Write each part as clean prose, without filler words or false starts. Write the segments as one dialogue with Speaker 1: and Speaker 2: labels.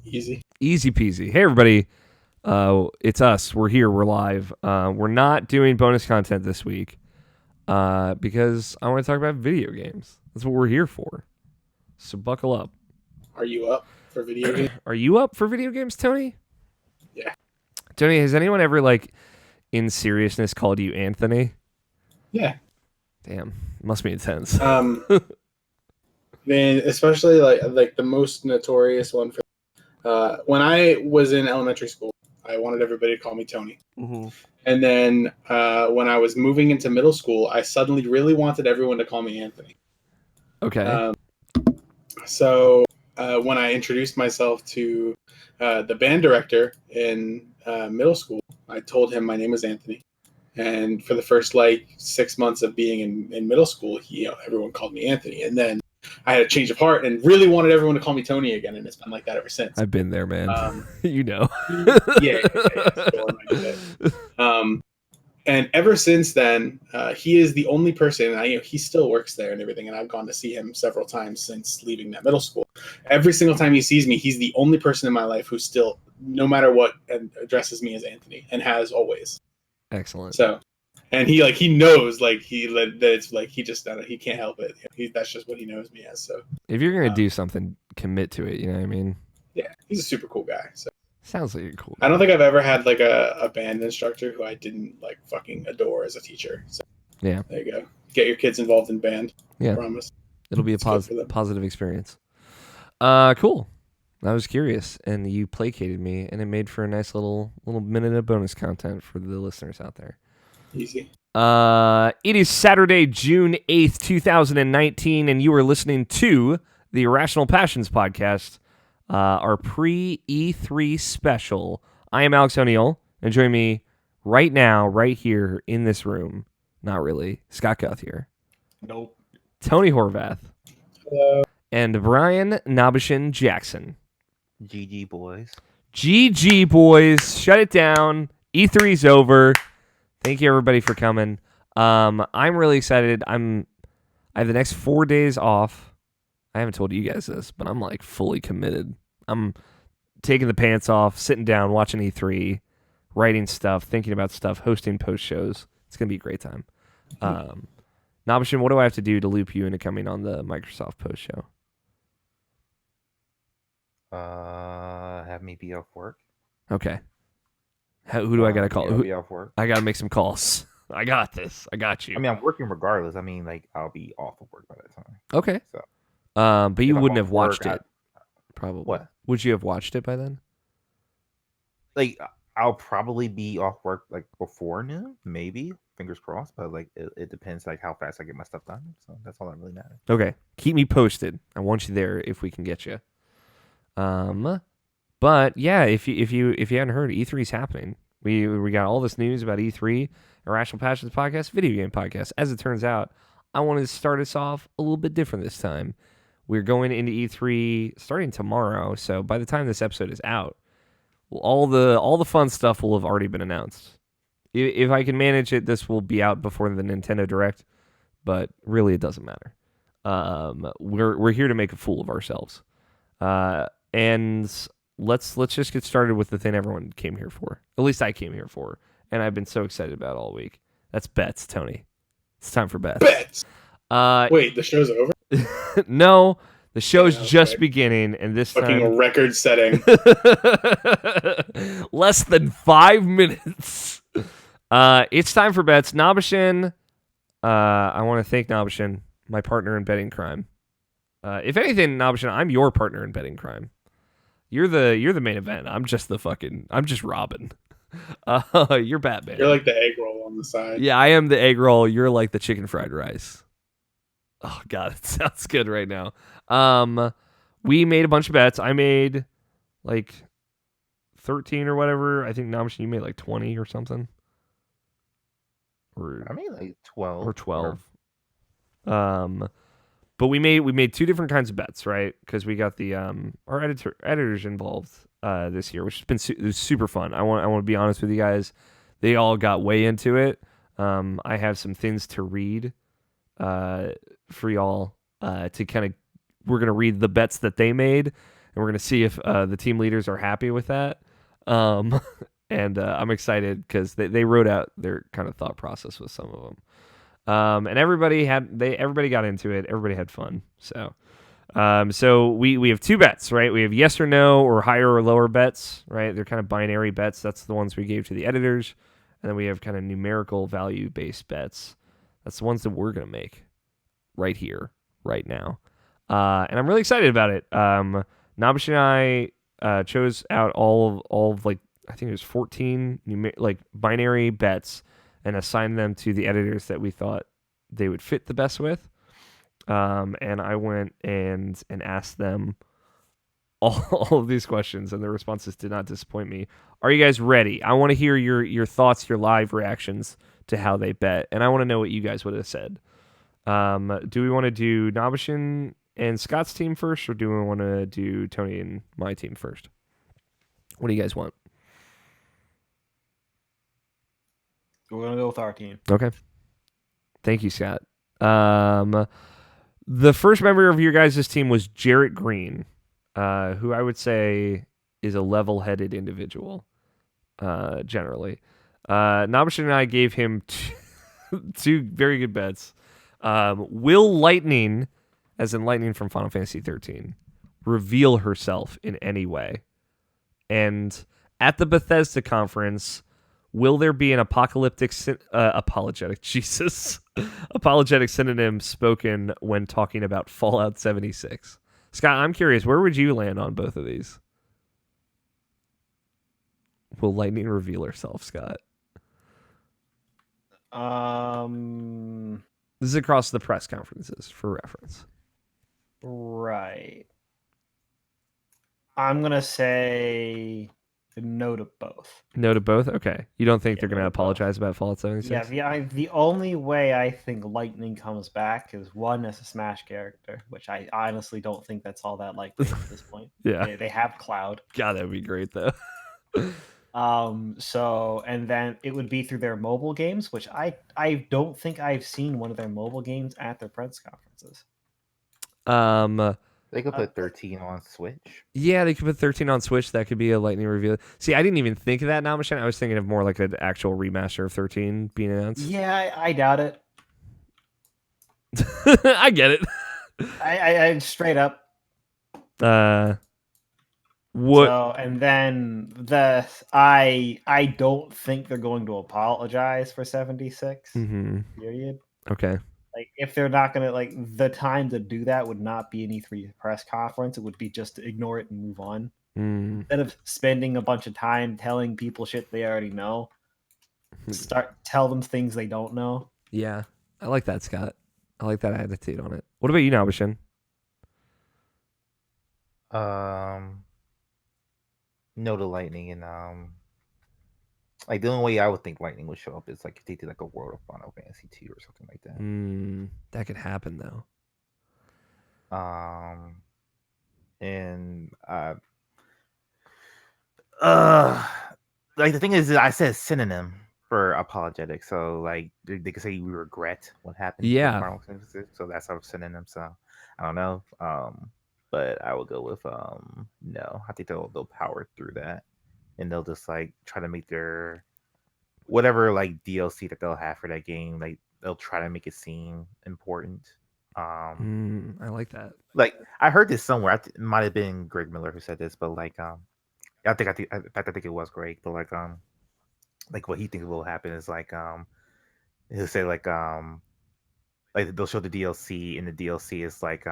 Speaker 1: Easy.
Speaker 2: Easy peasy. Hey, everybody. It's us. We're here. We're live. We're not doing bonus content this week because I want to talk about video games. That's what we're here for. So buckle up.
Speaker 1: Are you up for video games?
Speaker 2: Are you up for video games, Tony?
Speaker 1: Yeah.
Speaker 2: Tony, has anyone ever, like, in seriousness called you Anthony?
Speaker 1: Yeah.
Speaker 2: Damn. Must be intense.
Speaker 1: Man, especially like the most notorious one for when I was in elementary school, I wanted everybody to call me Tony.
Speaker 2: Mm-hmm.
Speaker 1: And then when I was moving into middle school, I suddenly really wanted everyone to call me Anthony.
Speaker 2: Okay.
Speaker 1: So when I introduced myself to the band director in middle school, I told him my name was Anthony. And for the first 6 months of being in middle school, everyone called me Anthony. And then I had a change of heart and really wanted everyone to call me Tony again, and it's been like that ever since.
Speaker 2: I've been there, man. You know.
Speaker 1: Yeah. And ever since then, he is the only person. He still works there and everything, and I've gone to see him several times since leaving that middle school. Every single time he sees me, he's the only person in my life who still, no matter what, addresses me as Anthony and has always.
Speaker 2: Excellent.
Speaker 1: So, and he knows that it's like he can't help it. That's just what he knows me as. So
Speaker 2: if you're gonna do something, commit to it. You know what I mean?
Speaker 1: Yeah, he's a super cool guy. So
Speaker 2: sounds like a cool guy.
Speaker 1: I don't think I've ever had like a band instructor who I didn't like fucking adore as a teacher. So
Speaker 2: yeah,
Speaker 1: there you go. Get your kids involved in band.
Speaker 2: Yeah,
Speaker 1: I promise.
Speaker 2: It'll be a positive experience. Cool. I was curious, and you placated me, and it made for a nice little minute of bonus content for the listeners out there.
Speaker 1: Easy.
Speaker 2: It is Saturday, June 8th, 2019, and you are listening to the Irrational Passions podcast, our pre-E3 special. I am Alex O'Neill, and join me right now, right here in this room. Not really. Scott Guth here.
Speaker 1: Nope.
Speaker 2: Tony Horvath.
Speaker 1: Hello.
Speaker 2: And Brian Nabishin Jackson.
Speaker 3: GG boys.
Speaker 2: GG boys. Shut it down. E3's over. Thank you everybody for coming. I'm really excited. I have the next 4 days off. I haven't told you guys this, but I'm like fully committed. I'm taking the pants off, sitting down, watching E3, writing stuff, thinking about stuff, hosting post shows. It's gonna be a great time. Nabishin, what do I have to do to loop you into coming on the Microsoft post show?
Speaker 3: Have me be off work.
Speaker 2: Okay. Who do I gotta call?
Speaker 3: Be off work.
Speaker 2: I gotta make some calls. I got this. I got you.
Speaker 3: I mean, I'm working regardless. I mean, like, I'll be off of work by that time.
Speaker 2: Okay.
Speaker 3: So,
Speaker 2: but you wouldn't have watched it. Probably.
Speaker 3: What?
Speaker 2: Would you have watched it by then?
Speaker 3: Like, I'll probably be off work like before noon, maybe. Fingers crossed. But like, it depends like how fast I get my stuff done. So that's all that really matters.
Speaker 2: Okay. Keep me posted. I want you there if we can get you. But yeah, if you hadn't heard, E3's happening. We got all this news about E3, Irrational Passions podcast, video game podcast. As it turns out, I wanted to start us off a little bit different this time. We're going into E3 starting tomorrow, so by the time this episode is out, all the fun stuff will have already been announced. If I can manage it, this will be out before the Nintendo Direct, but really it doesn't matter. We're here to make a fool of ourselves. And let's just get started with the thing everyone came here for. At least I came here for, and I've been so excited about all week. That's bets, Tony. It's time for bets.
Speaker 1: Bets. Wait, the show's over?
Speaker 2: No, the show's just beginning, and this
Speaker 1: fucking record setting.
Speaker 2: Less than 5 minutes. It's time for bets. Nabishin, I want to thank Nabishin, my partner in betting crime. If anything, Nabishin, I'm your partner in betting crime. You're the main event. I'm just Robin. You're Batman.
Speaker 1: You're like the egg roll on the side.
Speaker 2: Yeah, I am the egg roll. You're like the chicken fried rice. Oh God, it sounds good right now. We made a bunch of bets. I made like 13 or whatever. I think Nabishin, you made like 20 or something. Or
Speaker 3: I made like 12
Speaker 2: or 12. But we made two different kinds of bets, right? Because we got the our editors involved this year, which has been super fun. I want to be honest with you guys. They all got way into it. I have some things to read for y'all to kind of. We're gonna read the bets that they made, we're going to see if the team leaders are happy with that. And I'm excited because they wrote out their kind of thought process with some of them. And everybody got into it. Everybody had fun. So we have 2 bets, right? We have yes or no or higher or lower bets, right? They're kind of binary bets. That's the ones we gave to the editors. And then we have kind of numerical value-based bets. That's the ones that we're going to make right here, right now. And I'm really excited about it. Nabish and I chose out all of like, I think it was 14 binary bets and assigned them to the editors that we thought they would fit the best with. And I went and asked them all of these questions, and their responses did not disappoint me. Are you guys ready? I want to hear your thoughts, your live reactions to how they bet, and I want to know what you guys would have said. Do we want to do Nabishin and Scott's team first, or do we want to do Tony and my team first? What do you guys want?
Speaker 4: We're going to go with our team.
Speaker 2: Okay. Thank you, Scott. The first member of your guys' team was Jarrett Green, who I would say is a level-headed individual, generally. Nabishin and I gave him 2 very good bets. Will Lightning, as in Lightning from Final Fantasy 13, reveal herself in any way? And at the Bethesda conference, will there be an apologetic synonym spoken when talking about Fallout 76? Scott, I'm curious, where would you land on both of these? Will Lightning reveal herself, Scott? This is across the press conferences for reference.
Speaker 4: Right. I'm going to say no to both.
Speaker 2: No to both? Okay. You don't think
Speaker 4: Yeah,
Speaker 2: they're going to
Speaker 4: no to
Speaker 2: apologize about Fallout 76?
Speaker 4: Yeah, the only way I think Lightning comes back is one as a Smash character, which I honestly don't think that's all that likely at this point.
Speaker 2: Yeah.
Speaker 4: They have Cloud.
Speaker 2: God, that would be great, though.
Speaker 4: So, and then it would be through their mobile games, which I don't think I've seen one of their mobile games at their press conferences.
Speaker 3: They could put 13 on Switch.
Speaker 2: Yeah, they could put 13 on Switch. That could be a Lightning reveal. See, I didn't even think of that, Namashan. I was thinking of more like an actual remaster of 13 being announced.
Speaker 4: Yeah, I doubt it.
Speaker 2: I get it.
Speaker 4: I straight up.
Speaker 2: What?
Speaker 4: So, and then I don't think they're going to apologize for 76. Period.
Speaker 2: Okay.
Speaker 4: Like, if they're not gonna, like, the time to do that would not be an E3 press conference. It would be just to ignore it and move on. Instead of spending a bunch of time telling people shit they already know, tell them things they don't know.
Speaker 2: Yeah, I like that, Scott. I like that attitude on it. What about you now, Bishan?
Speaker 3: No to Lightning, and like the only way I would think Lightning would show up is like if they did like a World of Final Fantasy 2 or something like that.
Speaker 2: That could happen though.
Speaker 3: And like the thing is, I said synonym for apologetic, so like they could say we regret what happened.
Speaker 2: Yeah.
Speaker 3: Final Fantasy, so that's our synonym. So I don't know. But I will go with no. I think they'll power through that, and they'll just like try to make their whatever like DLC that they'll have for that game, like they'll try to make it seem important.
Speaker 2: I like that.
Speaker 3: Like I heard this somewhere. It might have been Greg Miller who said this, but like I think it was Greg, but like what he thinks will happen is like he'll say like they'll show the DLC, and the DLC is like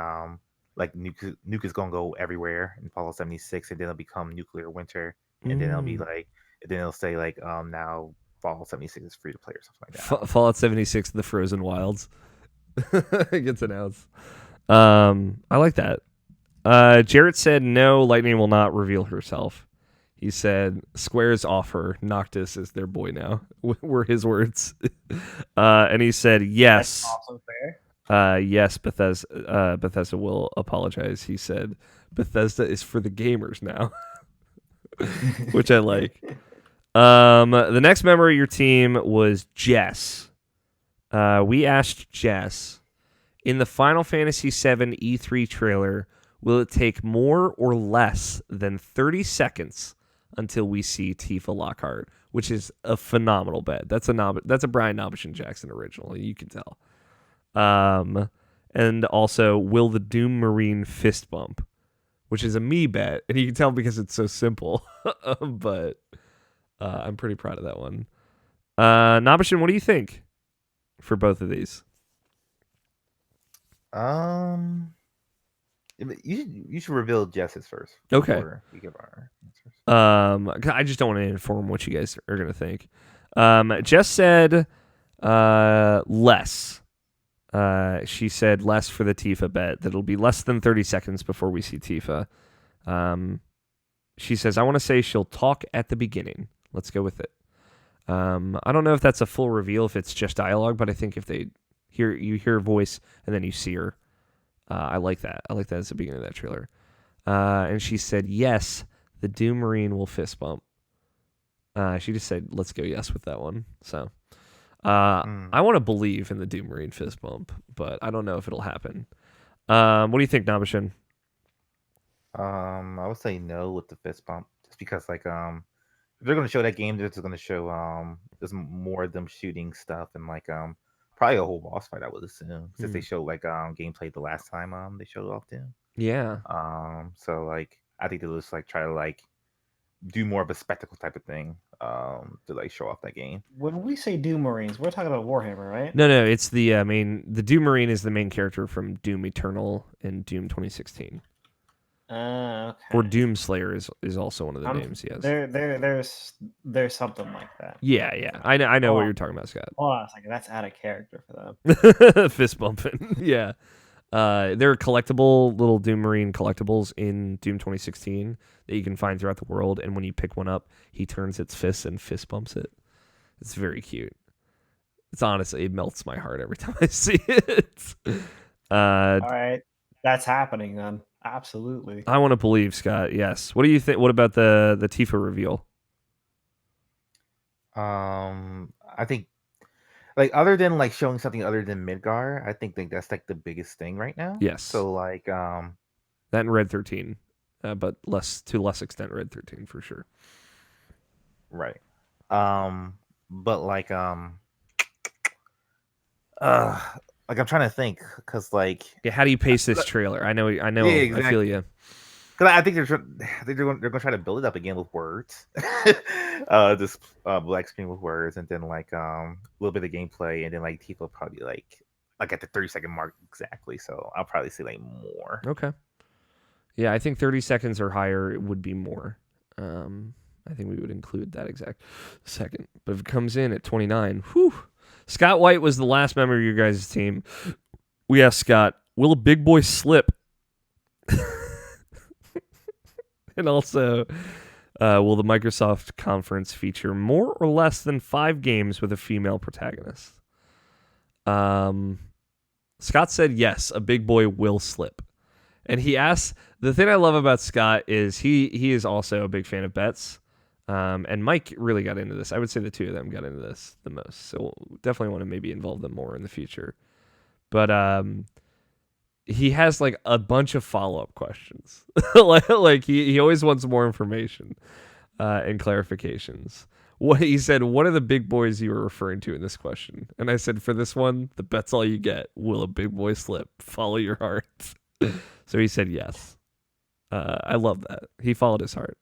Speaker 3: nuke is gonna go everywhere in Fallout 76, and then it'll become nuclear winter, and then it'll be like, and then it'll say like now Fallout 76 is free to play or something like that.
Speaker 2: Fallout 76, the Frozen Wilds. It gets announced. I like that. Jarrett said no, Lightning will not reveal herself. He said Square's offer, Noctis is their boy now, were his words. And he said yes.
Speaker 4: That's also fair.
Speaker 2: Yes, Bethesda will apologize. He said Bethesda is for the gamers now, which I like. The next member of your team was Jess. We asked Jess, in the Final Fantasy VII E3 trailer, Will it take more or less than 30 seconds until we see Tifa Lockhart, which is a phenomenal bet. That's a Brian Nobishin Jackson original. You can tell. And also, will the Doom Marine fist bump, which is a me bet, and you can tell because it's so simple. But I'm pretty proud of that one. Nobishin, what do you think for both of these?
Speaker 3: You should reveal Jess's first.
Speaker 2: Okay.
Speaker 3: Before we give our answers.
Speaker 2: I just don't want to inform what you guys are gonna think. Jess said less. She said less for the Tifa bet. That it'll be less than 30 seconds before we see Tifa. She says, I want to say she'll talk at the beginning. Let's go with it. I don't know if that's a full reveal, if it's just dialogue, but I think if you hear her voice and then you see her, I like that. I like that as the beginning of that trailer. And she said, yes, the Doom Marine will fist bump. She just said, let's go yes with that one. So I want to believe in the Doom Marine fist bump, but I don't know if it'll happen. What do you think, Nabishin?
Speaker 3: I would say no with the fist bump, just because if they're going to show that game, they're just going to show there's more of them shooting stuff and probably a whole boss fight, I would assume, since they showed gameplay the last time they showed off Doom.
Speaker 2: Yeah.
Speaker 3: So I think they'll just try to do more of a spectacle type of thing to show off that game.
Speaker 4: When we say Doom Marines, we're talking about Warhammer, right?
Speaker 2: No, it's the the Doom Marine is the main character from Doom Eternal and Doom 2016.
Speaker 4: Okay.
Speaker 2: Or Doom Slayer is also one of the names he has.
Speaker 4: There's something like that.
Speaker 2: Yeah. I know what you're talking about, Scott.
Speaker 4: Hold on a second. That's out of character for them.
Speaker 2: Fist bumping. Yeah. There are collectible little Doom Marine collectibles in Doom 2016 that you can find throughout the world, and when you pick one up, he turns its fists and fist bumps it. It's very cute. It's honestly, it melts my heart every time I see it.
Speaker 4: All right, that's happening then. Absolutely.
Speaker 2: I want to believe, Scott. Yes. What do you think? What about the Tifa reveal?
Speaker 3: I think other than showing something other than Midgar, I think that's the biggest thing right now.
Speaker 2: Yes.
Speaker 3: So
Speaker 2: that and Red 13, but to less extent Red 13 for sure.
Speaker 3: Right. But I'm trying to think because
Speaker 2: how do you pace this trailer? I know. Yeah, exactly. I feel you.
Speaker 3: Because I think they're going to try to build it up again with words, this black screen with words, and then a little bit of gameplay, and then Tifa probably at the 30-second mark exactly. So I'll probably say more.
Speaker 2: Okay. Yeah, I think 30 seconds or higher would be more. I think we would include that exact second. But if it comes in at 29, whew. Scott White was the last member of your guys' team. We asked Scott, will a big boy slip? And also, will the Microsoft conference feature more or less than 5 games with a female protagonist? Scott said yes, a big boy will slip. And he asked, the thing I love about Scott is he is also a big fan of bets. And Mike really got into this. I would say the two of them got into this the most. So we'll definitely want to maybe involve them more in the future. But he has a bunch of follow-up questions. He always wants more information and clarifications. What he said, what are the big boys you were referring to in this question? And I said, for this one, the bet's all you get. Will a big boy slip? Follow your heart. So he said yes. I love that. He followed his heart.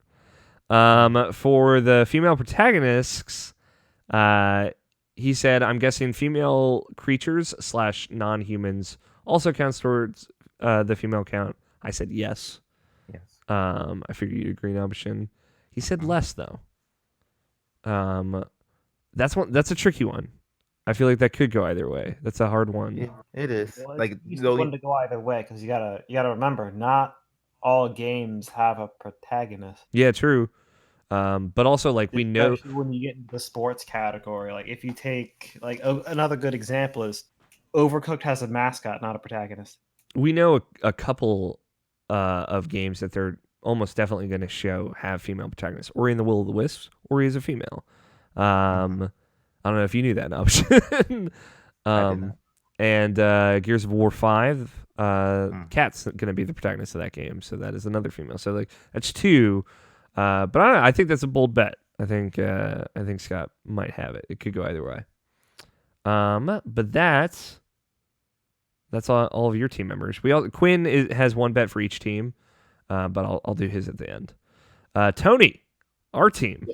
Speaker 2: For the female protagonists, he said, I'm guessing female creatures / non-humans also counts towards the female count. I said yes.
Speaker 3: Yes.
Speaker 2: I figured you'd agree, Nabishin. He said less, though. That's a tricky one. I feel like that could go either way. That's a hard one.
Speaker 3: Yeah, it is.
Speaker 4: Well, it's one to go either way because you gotta remember, not all games have a protagonist.
Speaker 2: Yeah, true. But also we know
Speaker 4: when you get into the sports category, if you take another good example is Overcooked has a mascot, not a protagonist.
Speaker 2: We know a couple of games that they're almost definitely going to have female protagonists. Ori and the Will of the Wisps, Ori is a female. I don't know if you knew that option. And Gears of War 5, Kat's going to be the protagonist of that game, so that is another female. So like that's 2. But I don't know. I think that's a bold bet. I think Scott might have it. It could go either way. But that's all of your team members. Quinn has one bet for each team, but I'll do his at the end. Tony, our team.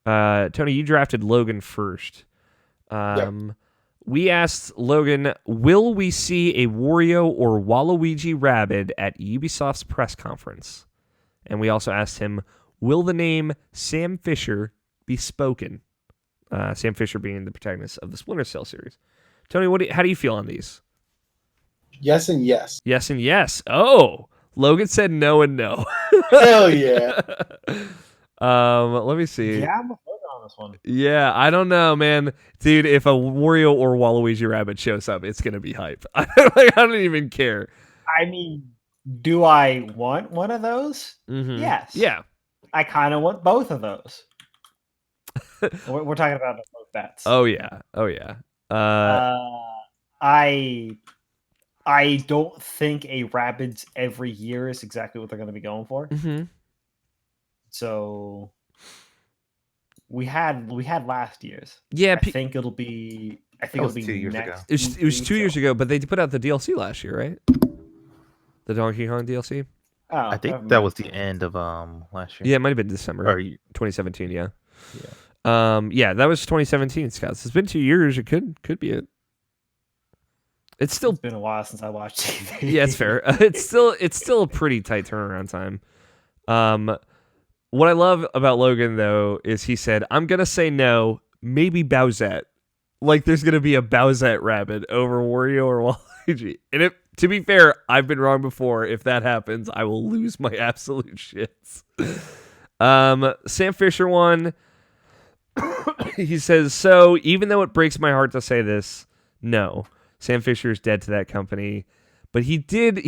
Speaker 2: Tony, you drafted Logan first.
Speaker 1: Yep.
Speaker 2: We asked Logan, will we see a Wario or Waluigi Rabid at Ubisoft's press conference? And we also asked him, will the name Sam Fisher be spoken? Sam Fisher being the protagonist of the Splinter Cell series. Tony, how do you feel on these?
Speaker 1: Yes and yes.
Speaker 2: Yes and yes. Oh, Logan said no and no.
Speaker 1: Hell yeah.
Speaker 2: Let me see.
Speaker 4: Yeah, I'm on this one.
Speaker 2: Yeah, I don't know, man. Dude, if a Wario or Waluigi Rabbit shows up, it's going to be hype. I don't even care.
Speaker 4: I mean, do I want one of those?
Speaker 2: Mm-hmm.
Speaker 4: Yes.
Speaker 2: Yeah.
Speaker 4: I kind of want both of those. We're talking about both bets.
Speaker 2: Oh, yeah.
Speaker 4: I don't think a Rabbids every year is exactly what they're going to be going for.
Speaker 2: Mm-hmm.
Speaker 4: So we had last year's.
Speaker 2: Yeah,
Speaker 4: I think it'll be
Speaker 3: 2 years
Speaker 4: next.
Speaker 3: ago.
Speaker 2: It was 2 years ago, but they put out the DLC last year, right? The Donkey Kong DLC.
Speaker 4: Oh,
Speaker 3: I think that was the end of last year.
Speaker 2: Yeah, it might have been December
Speaker 3: Or
Speaker 2: 2017. Yeah. Yeah, that was 2017. Scouts. It's been 2 years. It could be it. It's
Speaker 4: been a while since I watched TV.
Speaker 2: Yeah, it's fair. It's still a pretty tight turnaround time. What I love about Logan though is he said, "I'm gonna say no, maybe Bowsette." Like there's gonna be a Bowsette Rabbit over Wario or Waluigi. And to be fair, I've been wrong before. If that happens, I will lose my absolute shits. Sam Fisher won. He says, so even though it breaks my heart to say this, no, Sam Fisher is dead to that company. But he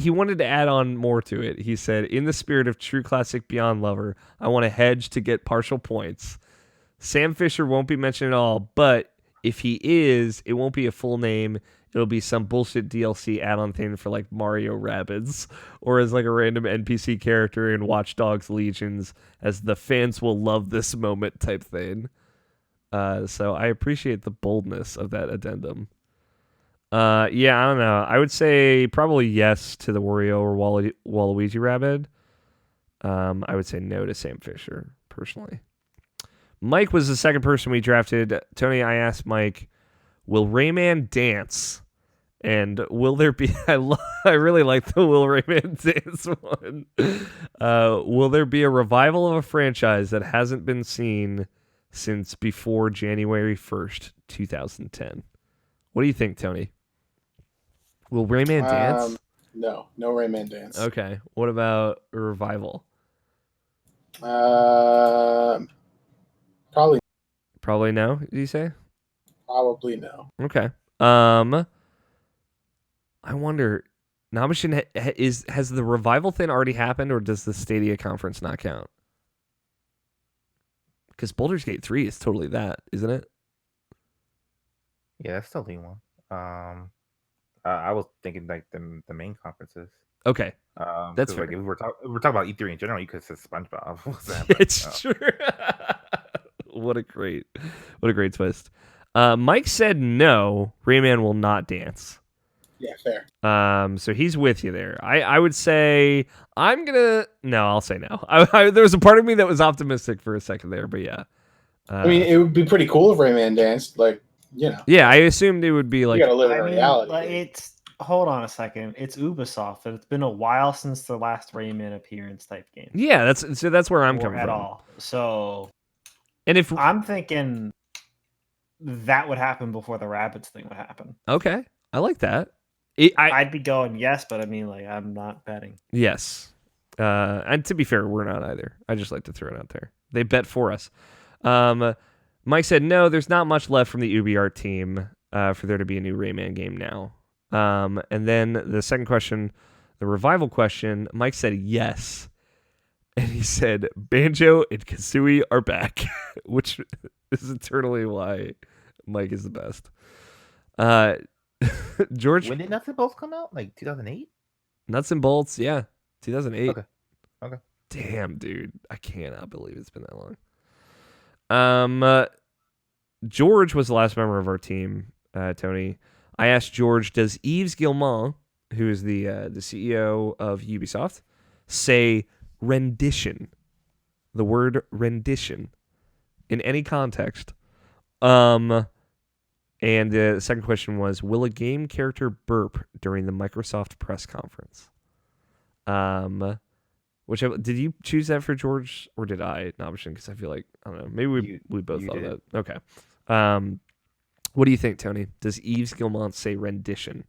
Speaker 2: wanted to add on more to it. He said, in the spirit of true classic Beyond lover, I want to hedge to get partial points. Sam Fisher won't be mentioned at all, but if he is, it won't be a full name. It'll be some bullshit DLC add-on thing for like Mario Rabbids, or as like a random NPC character in Watch Dogs Legions, as the fans will love this moment type thing. So I appreciate the boldness of that addendum. Yeah, I don't know. I would say probably yes to the Wario or Waluigi Rabbid. I would say no to Sam Fisher, personally. Mike was the second person we drafted. Tony, I asked Mike, will Rayman dance? And will there be... I really like the will Rayman dance one. Will there be a revival of a franchise that hasn't been seen since before January 1st, 2010? What do you think, Tony? Will Rayman dance?
Speaker 1: No Rayman dance.
Speaker 2: Okay. What about a revival? Probably no, did you say?
Speaker 1: Probably no.
Speaker 2: Okay. I wonder, Namashin, has the revival thing already happened, or does the Stadia conference not count? Because Baldur's Gate 3 is totally that, isn't it?
Speaker 3: Yeah, that's totally one. I was thinking like the main conferences.
Speaker 2: Okay, that's fair.
Speaker 3: Like if we're talking about E3 in general, you could say SpongeBob.
Speaker 2: It's true. What a great twist. Mike said no, Rayman will not dance.
Speaker 1: Yeah, fair.
Speaker 2: So he's with you there. I would say I'll say no. There was a part of me that was optimistic for a second there, but yeah.
Speaker 1: I mean, it would be pretty cool if Rayman danced, like, you know.
Speaker 2: Yeah, I assumed it would be like.
Speaker 1: You gotta live in reality.
Speaker 4: Like, hold on a second. It's Ubisoft, and it's been a while since the last Rayman appearance type game.
Speaker 2: Yeah, that's where I'm coming
Speaker 4: at
Speaker 2: from.
Speaker 4: all. So,
Speaker 2: and if
Speaker 4: I'm thinking that would happen before the Rabbids thing would happen.
Speaker 2: Okay, I like that.
Speaker 4: I'd be going yes, but I mean, like, I'm not betting.
Speaker 2: Yes, and to be fair, we're not either. I just like to throw it out there. They bet for us. Mike said no. There's not much left from the UbiArt team for there to be a new Rayman game now. And then the second question, the revival question, Mike said yes. And he said Banjo and Kazooie are back, which is eternally why Mike is the best. George
Speaker 3: When did Nuts and Bolts come out? Like 2008?
Speaker 2: Nuts and Bolts, yeah, 2008.
Speaker 3: Okay. Okay.
Speaker 2: Damn, dude, I cannot believe it's been that long. George was the last member of our team. Tony, I asked George, does Yves Guillemot, who is the CEO of Ubisoft, say rendition? The word rendition in any context. And the second question was, will a game character burp during the Microsoft press conference? Did you choose that for George or did I? Because I feel like, I don't know, maybe we both thought
Speaker 3: did.
Speaker 2: that. Okay. What do you think, Tony? Does Yves Guillemot say rendition?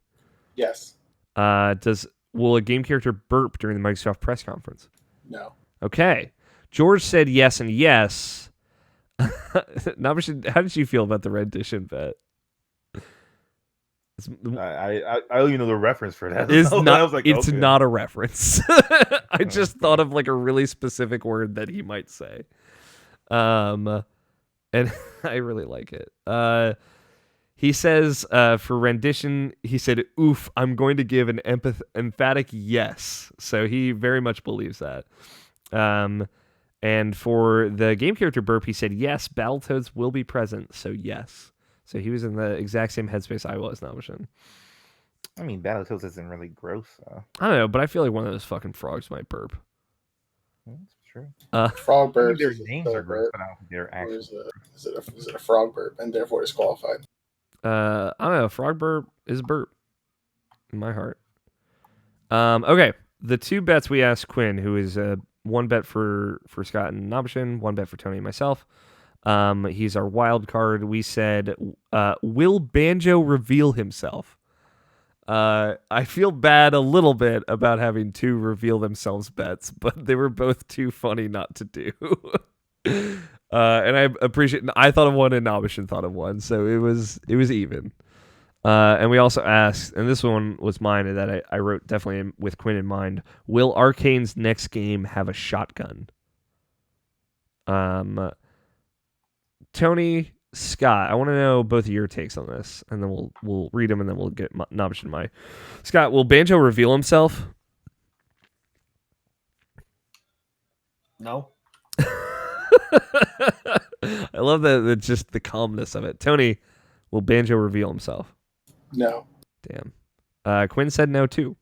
Speaker 1: Yes.
Speaker 2: Will a game character burp during the Microsoft press conference?
Speaker 1: No.
Speaker 2: Okay. George said yes and yes. Nabishin, how did you feel about the rendition bet?
Speaker 3: I don't even know the reference for that.
Speaker 2: It's
Speaker 3: So
Speaker 2: not.
Speaker 3: I was like,
Speaker 2: it's
Speaker 3: okay.
Speaker 2: not a reference. I just thought of like a really specific word that he might say. And I really like it. He says for rendition, he said, "Oof, I'm going to give an emphatic yes." So he very much believes that. And for the game character burp, he said, "Yes, Battletoads will be present." So yes. So he was in the exact same headspace I was, Nabishin.
Speaker 3: I mean, Battletoads isn't really gross. So.
Speaker 2: I don't know, but I feel like one of those fucking frogs might burp.
Speaker 3: That's true.
Speaker 1: Frog
Speaker 3: I mean,
Speaker 1: burps.
Speaker 3: their
Speaker 1: Is it
Speaker 3: names
Speaker 1: still
Speaker 3: are
Speaker 1: a
Speaker 3: gross,
Speaker 1: burp,
Speaker 3: but I don't think they're
Speaker 1: or
Speaker 3: actually.
Speaker 1: is it a frog burp and therefore disqualified?
Speaker 2: I don't know. Frog burp is burp in my heart. Okay. The two bets we asked Quinn, who is one bet for Scott and Nabishin, one bet for Tony and myself. He's our wild card. We said, will Banjo reveal himself? I feel bad a little bit about having two reveal themselves bets, but they were both too funny not to do. And I appreciate. I thought of one, and Nabishin thought of one, so it was even. And we also asked, and this one was mine that I wrote definitely with Quinn in mind. Will Arcane's next game have a shotgun? Tony, Scott, I want to know both of your takes on this, and then we'll read them, and then we'll get Nabishin and my. Scott, will Banjo reveal himself?
Speaker 4: No.
Speaker 2: I love that just the calmness of it. Tony, will Banjo reveal himself?
Speaker 1: No.
Speaker 2: Damn. Quinn said no too,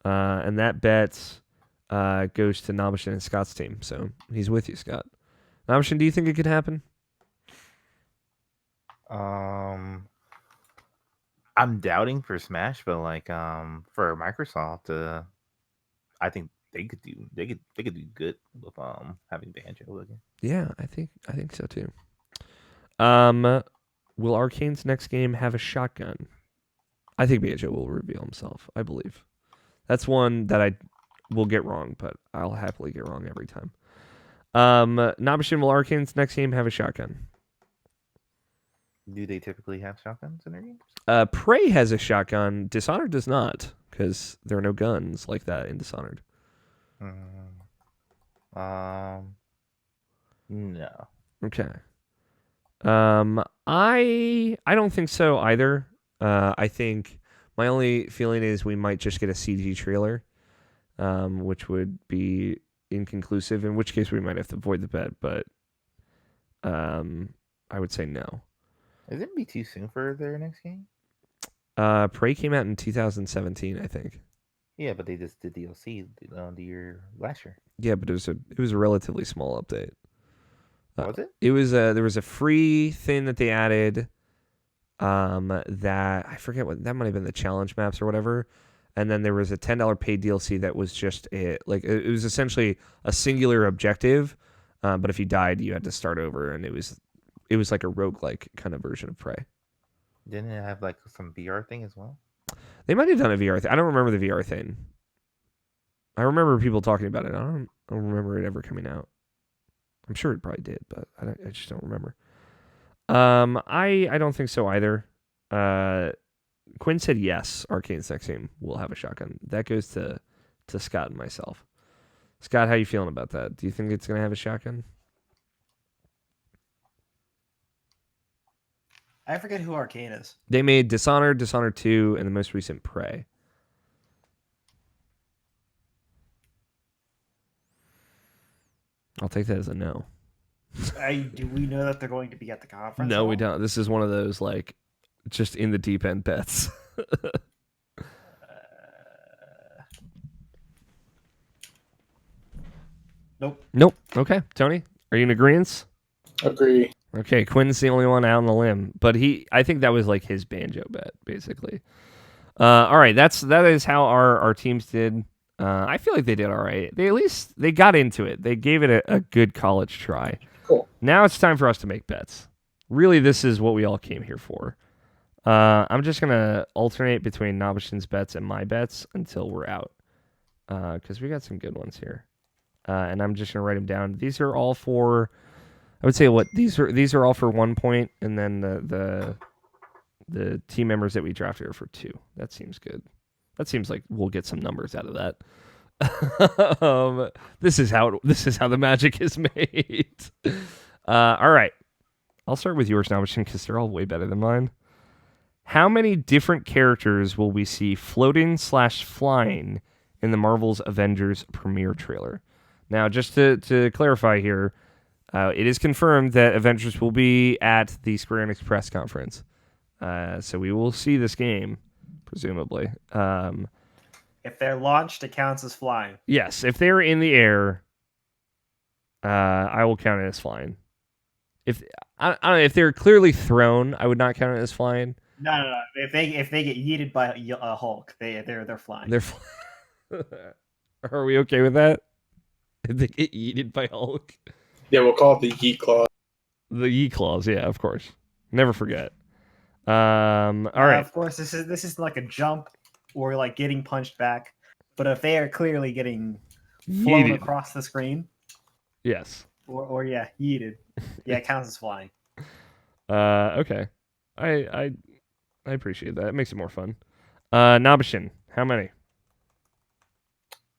Speaker 2: and that bet goes to Nabishin and Scott's team. So he's with you, Scott. Nabishin, do you think it could happen?
Speaker 3: I'm doubting for Smash, but like for Microsoft, I think they could do good with having Banjo again.
Speaker 2: Yeah, I think so too. Will Arcane's next game have a shotgun? I think Banjo will reveal himself. I believe that's one that I will get wrong, but I'll happily get wrong every time. Nabishin, will Arcane's next game have a shotgun?
Speaker 3: Do they typically have shotguns in their games?
Speaker 2: Prey has a shotgun. Dishonored does not, because there are no guns like that in Dishonored.
Speaker 3: No.
Speaker 2: Okay. I don't think so either. I think my only feeling is we might just get a CG trailer, which would be inconclusive, in which case we might have to avoid the bet, but I would say no.
Speaker 3: Is it be too soon for their next game?
Speaker 2: Prey came out in 2017, I think.
Speaker 3: Yeah, but they just did DLC the year last year.
Speaker 2: Yeah, but it was a relatively small update.
Speaker 3: Was it?
Speaker 2: It was there was a free thing that they added. That I forget what that might have been, the challenge maps or whatever, and then there was a $10 paid DLC that was just it was essentially a singular objective, but if you died, you had to start over, and it was like a roguelike kind of version of Prey.
Speaker 3: Didn't it have like some VR thing as well?
Speaker 2: They might have done a VR thing. I don't remember the VR thing. I remember people talking about it. I don't remember it ever coming out. I'm sure it probably did, but I just don't remember. I don't think so either. Quinn said yes. Arcane's next game will have a shotgun. That goes to Scott and myself. Scott, how you feeling about that? Do you think it's gonna have a shotgun?
Speaker 4: I forget who Arcane is.
Speaker 2: They made Dishonored, Dishonored 2, and the most recent Prey. I'll take that as a no.
Speaker 4: Do we know that they're going to be at the conference?
Speaker 2: No, we don't. This is one of those, like, just in the deep end bets. Nope. Okay. Tony, are you in agreement?
Speaker 1: Agree.
Speaker 2: Okay, Quinn's the only one out on the limb, but I think that was like his banjo bet, basically. All right, that is how our teams did. I feel like they did all right. They got into it. They gave it a good college try.
Speaker 1: Cool.
Speaker 2: Now it's time for us to make bets. Really, this is what we all came here for. I'm just gonna alternate between Nabashin's bets and my bets until we're out, because we got some good ones here. And I'm just gonna write them down. These are all for, I would say, these are all for 1 point, and then the team members that we drafted are for 2. That seems good. That seems like we'll get some numbers out of that. This is how the magic is made. All right, I'll start with yours now, because they're all way better than mine. How many different characters will we see floating/flying in the Marvel's Avengers premiere trailer? Now, just to clarify here, it is confirmed that Avengers will be at the Square Enix press conference. So we will see this game, presumably.
Speaker 4: If they're launched, it counts as flying.
Speaker 2: Yes, if they're in the air, I will count it as flying. If I don't know, if they're clearly thrown, I would not count it as flying.
Speaker 4: No. If they get yeeted by a Hulk, they're flying.
Speaker 2: Are we okay with that? If they get yeeted by Hulk?
Speaker 1: Yeah, we'll call it the Yeet Claw.
Speaker 2: The Yeet Claws, yeah, of course. Never forget. All right.
Speaker 4: Of course, this is like a jump or like getting punched back. But if they are clearly getting flown
Speaker 2: Yeeted.
Speaker 4: across the screen,
Speaker 2: Yes.
Speaker 4: or yeeted, yeah, it counts as flying.
Speaker 2: Okay. I appreciate that. It makes it more fun. Nabashin, how many?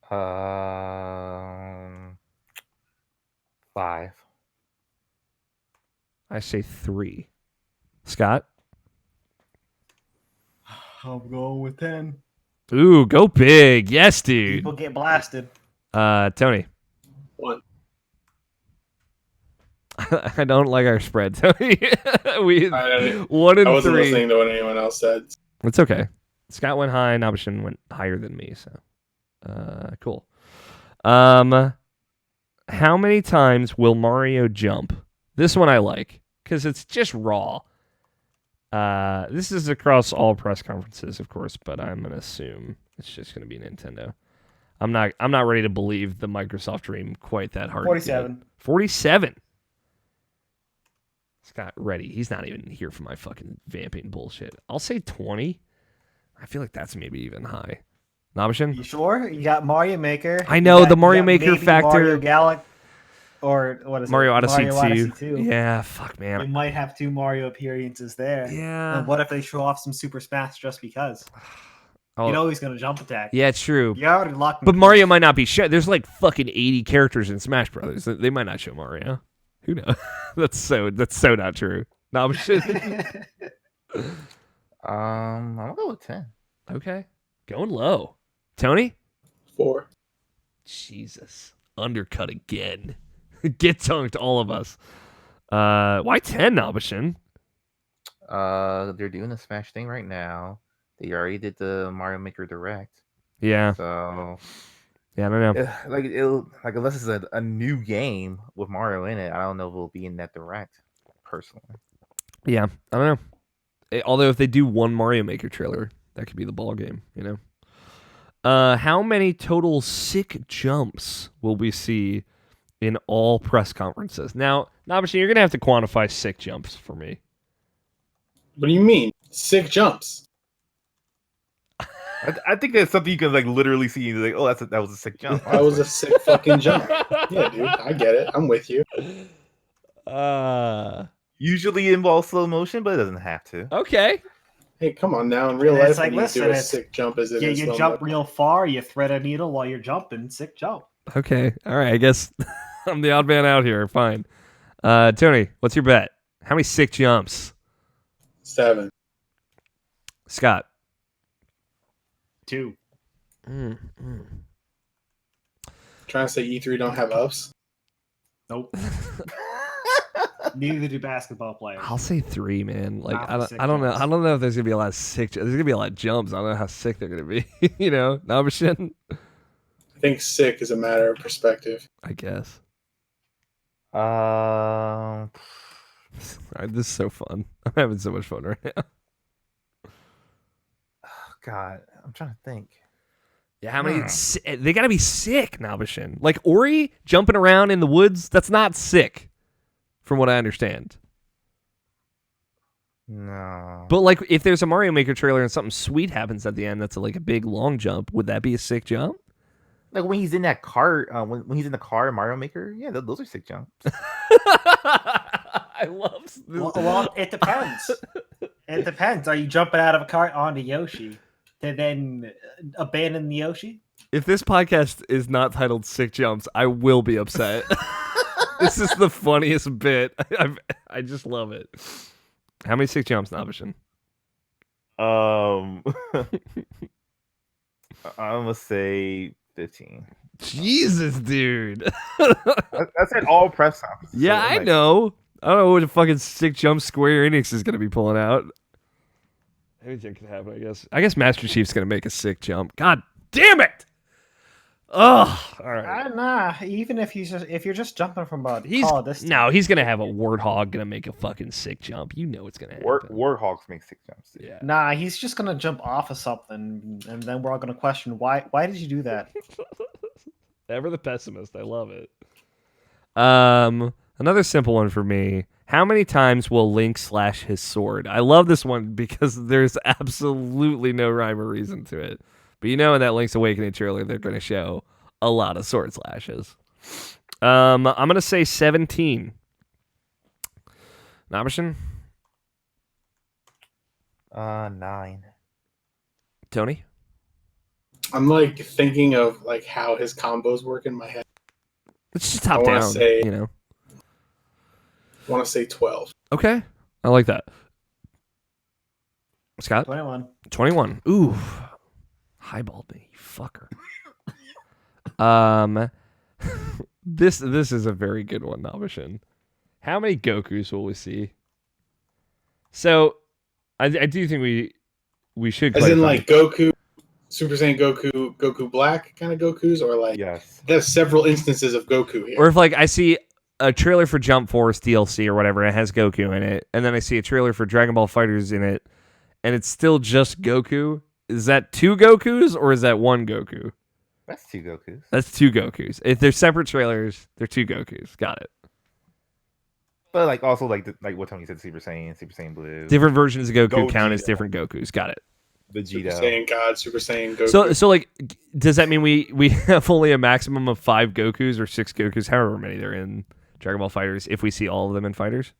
Speaker 3: 5.
Speaker 2: I say 3. Scott?
Speaker 4: I'm going with 10.
Speaker 2: Ooh, go big. Yes, dude.
Speaker 4: People get blasted.
Speaker 2: Tony?
Speaker 1: 1.
Speaker 2: I don't like our spread, Tony. 1 and 3.
Speaker 1: I wasn't listening to what anyone else said.
Speaker 2: It's okay. Scott went high. Nabashin went higher than me. So, cool. How many times will Mario jump? This one I like because it's just raw. This is across all press conferences, of course, but I'm gonna assume it's just gonna be Nintendo. I'm not ready to believe the Microsoft dream quite that hard.
Speaker 4: 47.
Speaker 2: 47. Scott, ready. He's not even here for my fucking vamping bullshit. I'll say 20. I feel like that's maybe even high. Nabashin?
Speaker 4: You sure? You got Mario Maker.
Speaker 2: I know, the Mario
Speaker 4: you got
Speaker 2: Maker
Speaker 4: maybe
Speaker 2: factor.
Speaker 4: Mario Galaxy, or what is
Speaker 2: Mario
Speaker 4: it?
Speaker 2: Odyssey
Speaker 4: Mario
Speaker 2: 2.
Speaker 4: Odyssey 2.
Speaker 2: Yeah, fuck,
Speaker 4: You
Speaker 2: man.
Speaker 4: might have 2 Mario appearances there.
Speaker 2: Yeah.
Speaker 4: And what if they show off some Super Smash just because?
Speaker 2: Oh,
Speaker 4: You know he's gonna jump attack.
Speaker 2: yeah, it's true.
Speaker 4: You already locked.
Speaker 2: But Mario might not be shown. There's like fucking 80 characters in Smash Brothers. They might not show Mario. Who knows? That's so not true. Nabashin?
Speaker 3: I'm gonna go with 10.
Speaker 2: Okay. Going low. Tony?
Speaker 1: 4.
Speaker 2: Jesus. Undercut again. Get dunked, all of us. Why 10, Nabashin?
Speaker 3: They're doing the Smash thing right now. They already did the Mario Maker Direct.
Speaker 2: Yeah.
Speaker 3: So
Speaker 2: Yeah, I don't know.
Speaker 3: unless it's a new game with Mario in it, I don't know if it'll be in that Direct. Personally,
Speaker 2: Yeah, I don't know. Although if they do one Mario Maker trailer, that could be the ball game, you know? How many total sick jumps will we see in all press conferences? Now, Nabashin, you're going to have to quantify sick jumps for me.
Speaker 1: What do you mean? Sick jumps.
Speaker 3: I think that's something you can like literally see. Like, oh, that was a sick jump.
Speaker 1: That was a sick fucking jump. Yeah, dude, I get it. I'm with you.
Speaker 3: Usually involves slow motion, but it doesn't have to.
Speaker 2: Okay.
Speaker 1: Hey, come on now. In real
Speaker 4: It's
Speaker 1: life,
Speaker 4: like,
Speaker 1: when you do
Speaker 4: listen,
Speaker 1: a
Speaker 4: it's-
Speaker 1: sick jump, is it
Speaker 4: Yeah,
Speaker 1: in
Speaker 4: you
Speaker 1: slow
Speaker 4: jump
Speaker 1: mo?
Speaker 4: real far. You thread a needle while you're jumping. Sick jump.
Speaker 2: Okay. All right. I guess I'm the odd man out here. Fine. Tony, what's your bet? How many sick jumps?
Speaker 1: 7.
Speaker 2: Scott.
Speaker 4: 2.
Speaker 1: Trying to say E3 don't have ups.
Speaker 4: Nope. Neither do basketball players.
Speaker 2: I'll say 3, man. Like
Speaker 4: Not
Speaker 2: I
Speaker 4: for
Speaker 2: don't,
Speaker 4: sick
Speaker 2: I don't know.
Speaker 4: jumps.
Speaker 2: I don't know if there's gonna be a lot of sick. There's gonna be a lot of jumps. I don't know how sick they're gonna be. You know, Nabashin?
Speaker 1: I think sick is a matter of perspective.
Speaker 2: I guess.
Speaker 3: Um,
Speaker 2: This is so fun. I'm having so much fun right now.
Speaker 3: God, I'm trying to think.
Speaker 2: Yeah, how many? They gotta be sick, Nabashin. Like Ori jumping around in the woods. That's not sick, from what I understand.
Speaker 3: No.
Speaker 2: But like, if there's a Mario Maker trailer and something sweet happens at the end, that's like a big long jump. Would that be a sick jump?
Speaker 3: Like when he's in that cart, when he's in the car in Mario Maker, yeah, those are sick jumps.
Speaker 2: I love this.
Speaker 4: Well, it depends. It depends. Are you jumping out of a cart onto Yoshi to then abandon the Yoshi?
Speaker 2: If this podcast is not titled Sick Jumps, I will be upset. This is the funniest bit. I just love it. How many sick jumps, Nabashin?
Speaker 3: I'm gonna say 15.
Speaker 2: Jesus, dude.
Speaker 3: That's at all press conferences.
Speaker 2: Yeah,
Speaker 3: So,
Speaker 2: I
Speaker 3: like,
Speaker 2: know. I don't know what a fucking sick jump Square Enix is going to be pulling out. Anything can happen, I guess. I guess Master Chief's going to make a sick jump. God damn it! Ugh. All right.
Speaker 4: Nah. Even if you're just jumping from a
Speaker 2: He's
Speaker 4: tall distance.
Speaker 2: no, he's going to have a warthog going to make a fucking sick jump. You know it's going to happen.
Speaker 3: Warhogs make sick jumps. Dude.
Speaker 2: Yeah.
Speaker 4: Nah, he's just gonna jump off of something, and then we're all gonna question why. Why did you do that?
Speaker 2: Ever the pessimist. I love it. Another simple one for me. How many times will Link slash his sword? I love this one because there's absolutely no rhyme or reason to it. But you know in that Link's Awakening trailer, they're going to show a lot of sword slashes. I'm going to say 17. Nabashin?
Speaker 3: 9.
Speaker 2: Tony?
Speaker 1: I'm like thinking of like how his combos work in my head.
Speaker 2: It's just top
Speaker 1: I wanna
Speaker 2: down,
Speaker 1: say-
Speaker 2: you know.
Speaker 1: I want to say 12.
Speaker 2: Okay. I like that. Scott?
Speaker 4: 21.
Speaker 2: 21. Ooh. Highballed me, you fucker. This is a very good one, Nabashin. How many Gokus will we see? So, I do think we should
Speaker 1: As in
Speaker 2: clarify.
Speaker 1: like Goku, Super Saiyan Goku, Goku Black kind of Gokus, or like
Speaker 3: Yes.
Speaker 1: there's several instances of Goku here.
Speaker 2: Or if like I see a trailer for Jump Force DLC or whatever, it has Goku in it, and then I see a trailer for Dragon Ball FighterZ in it, and it's still just Goku. Is that 2 Gokus or is that 1 Goku?
Speaker 3: That's 2 Gokus.
Speaker 2: That's 2 Gokus. If they're separate trailers, they're 2 Gokus. Got it.
Speaker 3: But like also like what Tony said, Super Saiyan Blue,
Speaker 2: Different versions of Goku count as
Speaker 3: Gogeta.
Speaker 2: different Gokus. Got it.
Speaker 3: Vegeta.
Speaker 1: Super Saiyan God, Super Saiyan Goku.
Speaker 2: So like, does that mean we have only a maximum of 5 Gokus or 6 Gokus, however many they're in Dragon Ball FighterZ, if we see all of them in Fighters?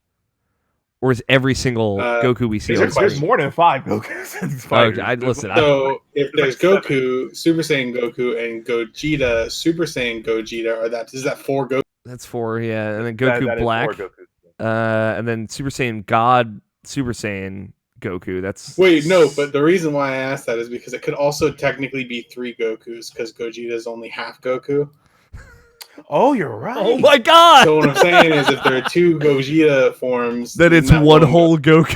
Speaker 2: Or is every single Goku we see?
Speaker 3: There's more than 5 Gokus. In Fighters.
Speaker 2: Listen.
Speaker 1: So if there's Goku, Super Saiyan Goku, and Gogeta, Super Saiyan Gogeta, is that 4 Goku?
Speaker 2: That's 4, yeah. And then Goku
Speaker 3: That is
Speaker 2: Black.
Speaker 3: 4 Gokus.
Speaker 2: And then Super Saiyan God, Super Saiyan Goku. That's
Speaker 1: Wait, no, but the reason why I asked that is because it could also technically be 3 Gokus because Gogeta is only half Goku.
Speaker 3: Oh, you're right.
Speaker 2: Oh my god!
Speaker 1: So what I'm saying is if there are 2 Gogeta forms,
Speaker 2: Then it's
Speaker 1: not
Speaker 2: one whole Goku.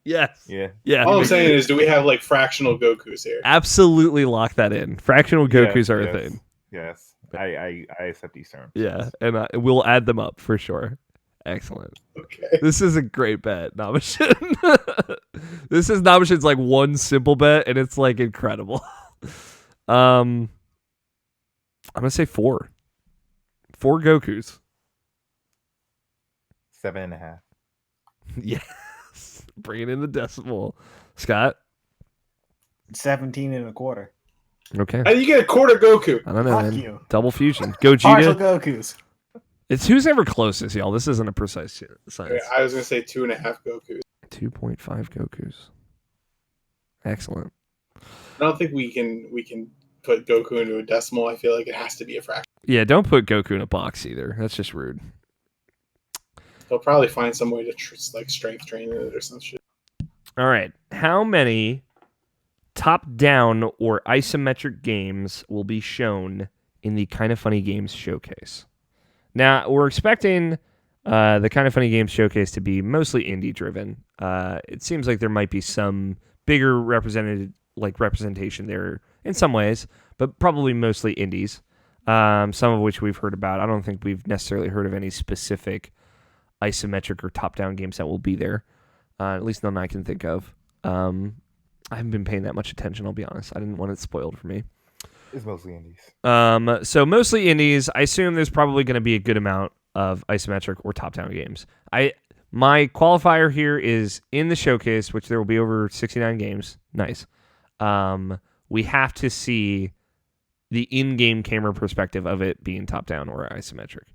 Speaker 2: Yes.
Speaker 3: Yeah.
Speaker 2: Yeah.
Speaker 1: All I'm saying is, do we have like fractional Gokus here?
Speaker 2: Absolutely lock that in. Fractional Gokus are a
Speaker 3: yes.
Speaker 2: thing.
Speaker 3: Yes. I accept these terms.
Speaker 2: Yeah, and we'll add them up for sure. Excellent.
Speaker 1: Okay.
Speaker 2: This is a great bet, Nabashin. This is Nabashin's like one simple bet, and it's like incredible. I'm gonna say 4. 4 Gokus.
Speaker 3: 7.5.
Speaker 2: Yes. Bringing in the decimal. Scott?
Speaker 4: 17 and a quarter.
Speaker 2: Okay.
Speaker 1: How do you get a quarter Goku?
Speaker 2: I don't know,
Speaker 4: Fuck
Speaker 2: man.
Speaker 4: you.
Speaker 2: Double fusion.
Speaker 4: Partial
Speaker 2: Gogeta.
Speaker 4: Gokus.
Speaker 2: It's who's ever closest, y'all. This isn't a precise science.
Speaker 1: I was gonna say 2.5 Gokus.
Speaker 2: 2.5 Gokus. Excellent.
Speaker 1: I don't think we can put Goku into a decimal. I feel like it has to be a fraction.
Speaker 2: Yeah, don't put Goku in a box either. That's just rude.
Speaker 1: He'll probably find some way to like strength train it or some shit.
Speaker 2: All right. How many top-down or isometric games will be shown in the Kind of Funny Games showcase? Now, we're expecting the Kind of Funny Games showcase to be mostly indie-driven. It seems like there might be some bigger representation there in some ways, but probably mostly indies, some of which we've heard about. I don't think we've necessarily heard of any specific isometric or top-down games that will be there, at least none I can think of. I haven't been paying that much attention, I'll be honest. I didn't want it spoiled for me.
Speaker 3: It's mostly indies.
Speaker 2: So mostly indies. I assume there's probably going to be a good amount of isometric or top-down games. My qualifier here is in the showcase, which there will be over 69 games. Nice. We have to see the in-game camera perspective of it being top-down or isometric.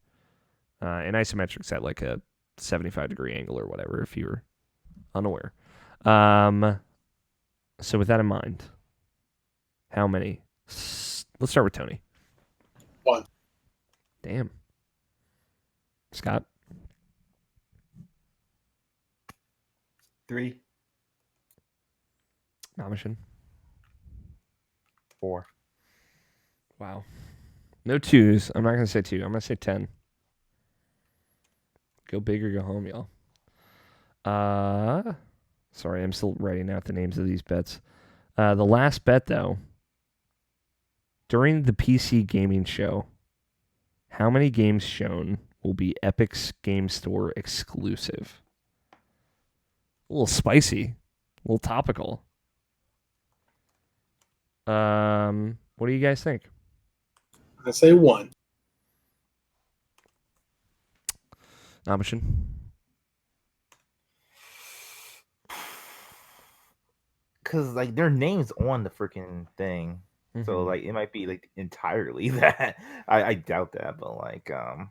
Speaker 2: And isometric's at like a 75-degree angle or whatever, if you're unaware. So with that in mind, how many? Let's start with Tony.
Speaker 1: 1.
Speaker 2: Damn. Scott?
Speaker 4: 3.
Speaker 2: Namishan?
Speaker 3: 4.
Speaker 2: Wow. No 2s. I'm not going to say 2. I'm going to say 10. Go big or go home, y'all. Sorry, I'm still writing out the names of these bets. The last bet, though, during the PC gaming show, how many games shown will be Epic's Game Store exclusive? A little spicy, a little topical. What do you guys think?
Speaker 1: I say 1.
Speaker 2: Namishan?
Speaker 3: Because like their names on the freaking thing, so like it might be like entirely that. I doubt that, but like I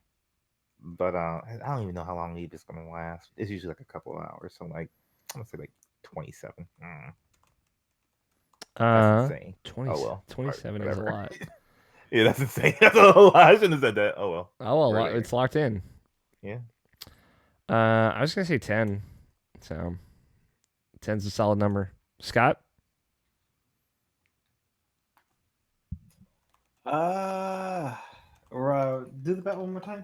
Speaker 3: don't even know how long it's gonna last. It's usually like a couple of hours, so like I'm gonna say like 27. That's insane.
Speaker 2: 20,
Speaker 3: Oh well,
Speaker 2: 27 is a
Speaker 3: whatever.
Speaker 2: lot.
Speaker 3: Yeah, that's insane. That's a lot. I shouldn't have said that. Oh well.
Speaker 2: Oh, well,
Speaker 3: Right.
Speaker 2: it's locked in.
Speaker 3: Yeah.
Speaker 2: I was going to say 10. So 10's a solid number. Scott?
Speaker 4: Do the bet one more time.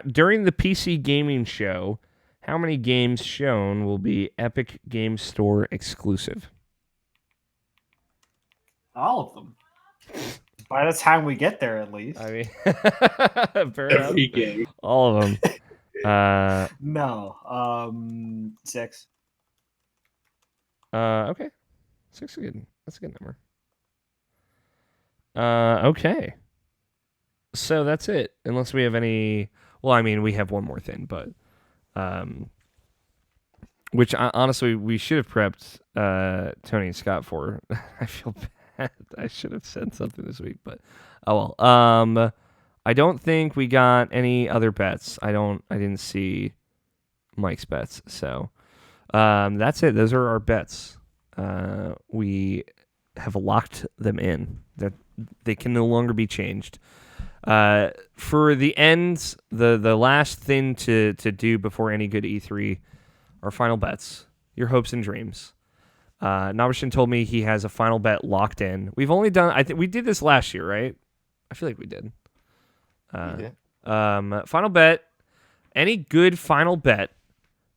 Speaker 2: During the PC gaming show, how many games shown will be Epic Game Store exclusive?
Speaker 4: All of them. By the time we get there, at least.
Speaker 2: I mean, fair enough.
Speaker 1: Every game.
Speaker 2: All of them.
Speaker 4: No. 6.
Speaker 2: Okay. 6 is good. That's a good number. Okay. So that's it. Unless we have any. Well, I mean, we have one more thing, but which honestly we should have prepped Tony and Scott for. I feel bad. I should have said something this week, but oh well. I don't think we got any other bets. I didn't see Mike's bets. So that's it. Those are our bets. We have locked them in. That they can no longer be changed. For the ends, the last thing to do before any good E3, our final bets, your hopes and dreams. Nabishin told me he has a final bet locked in. We've only done, I think we did this last year, right? I feel like we did. Final bet, any good final bet,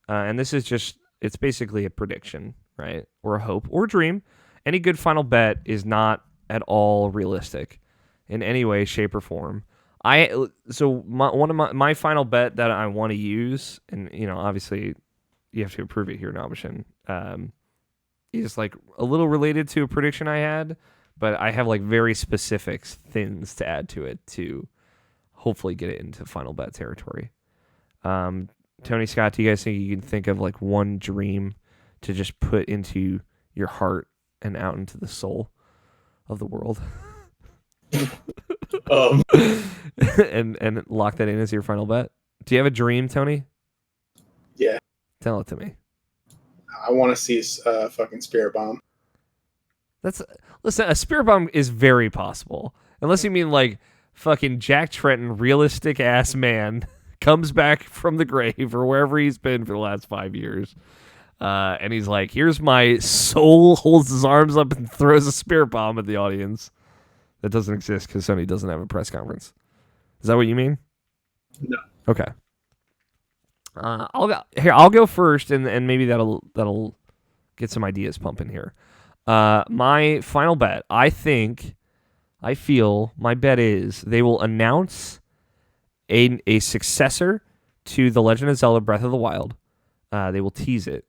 Speaker 2: and this is just, it's basically a prediction, right? Or a hope or dream. Any good final bet is not at all realistic in any way, shape, or form. One of my final bet that I want to use, and obviously you have to approve it here, Nabishin, is like a little related to a prediction I had, but I have like very specific things to add to it to hopefully get it into final bet territory. Tony, Scott, do you guys think you can think of like one dream to just put into your heart and out into the soul of the world? and lock that in as your final bet? Do you have a dream, Tony?
Speaker 1: Yeah.
Speaker 2: Tell it to me.
Speaker 1: I want to see a fucking spirit bomb.
Speaker 2: Listen, a spirit bomb is very possible. Unless you mean like fucking Jack Trenton, realistic ass man comes back from the grave or wherever he's been for the last 5 years. And he's like, here's my soul, holds his arms up and throws a spirit bomb at the audience. That doesn't exist because Sony doesn't have a press conference. Is that what you mean?
Speaker 1: No.
Speaker 2: Okay. I'll go first, and maybe that'll get some ideas pumping here. My final bet, I feel my bet is they will announce a successor to The Legend of Zelda Breath of the Wild. They will tease it.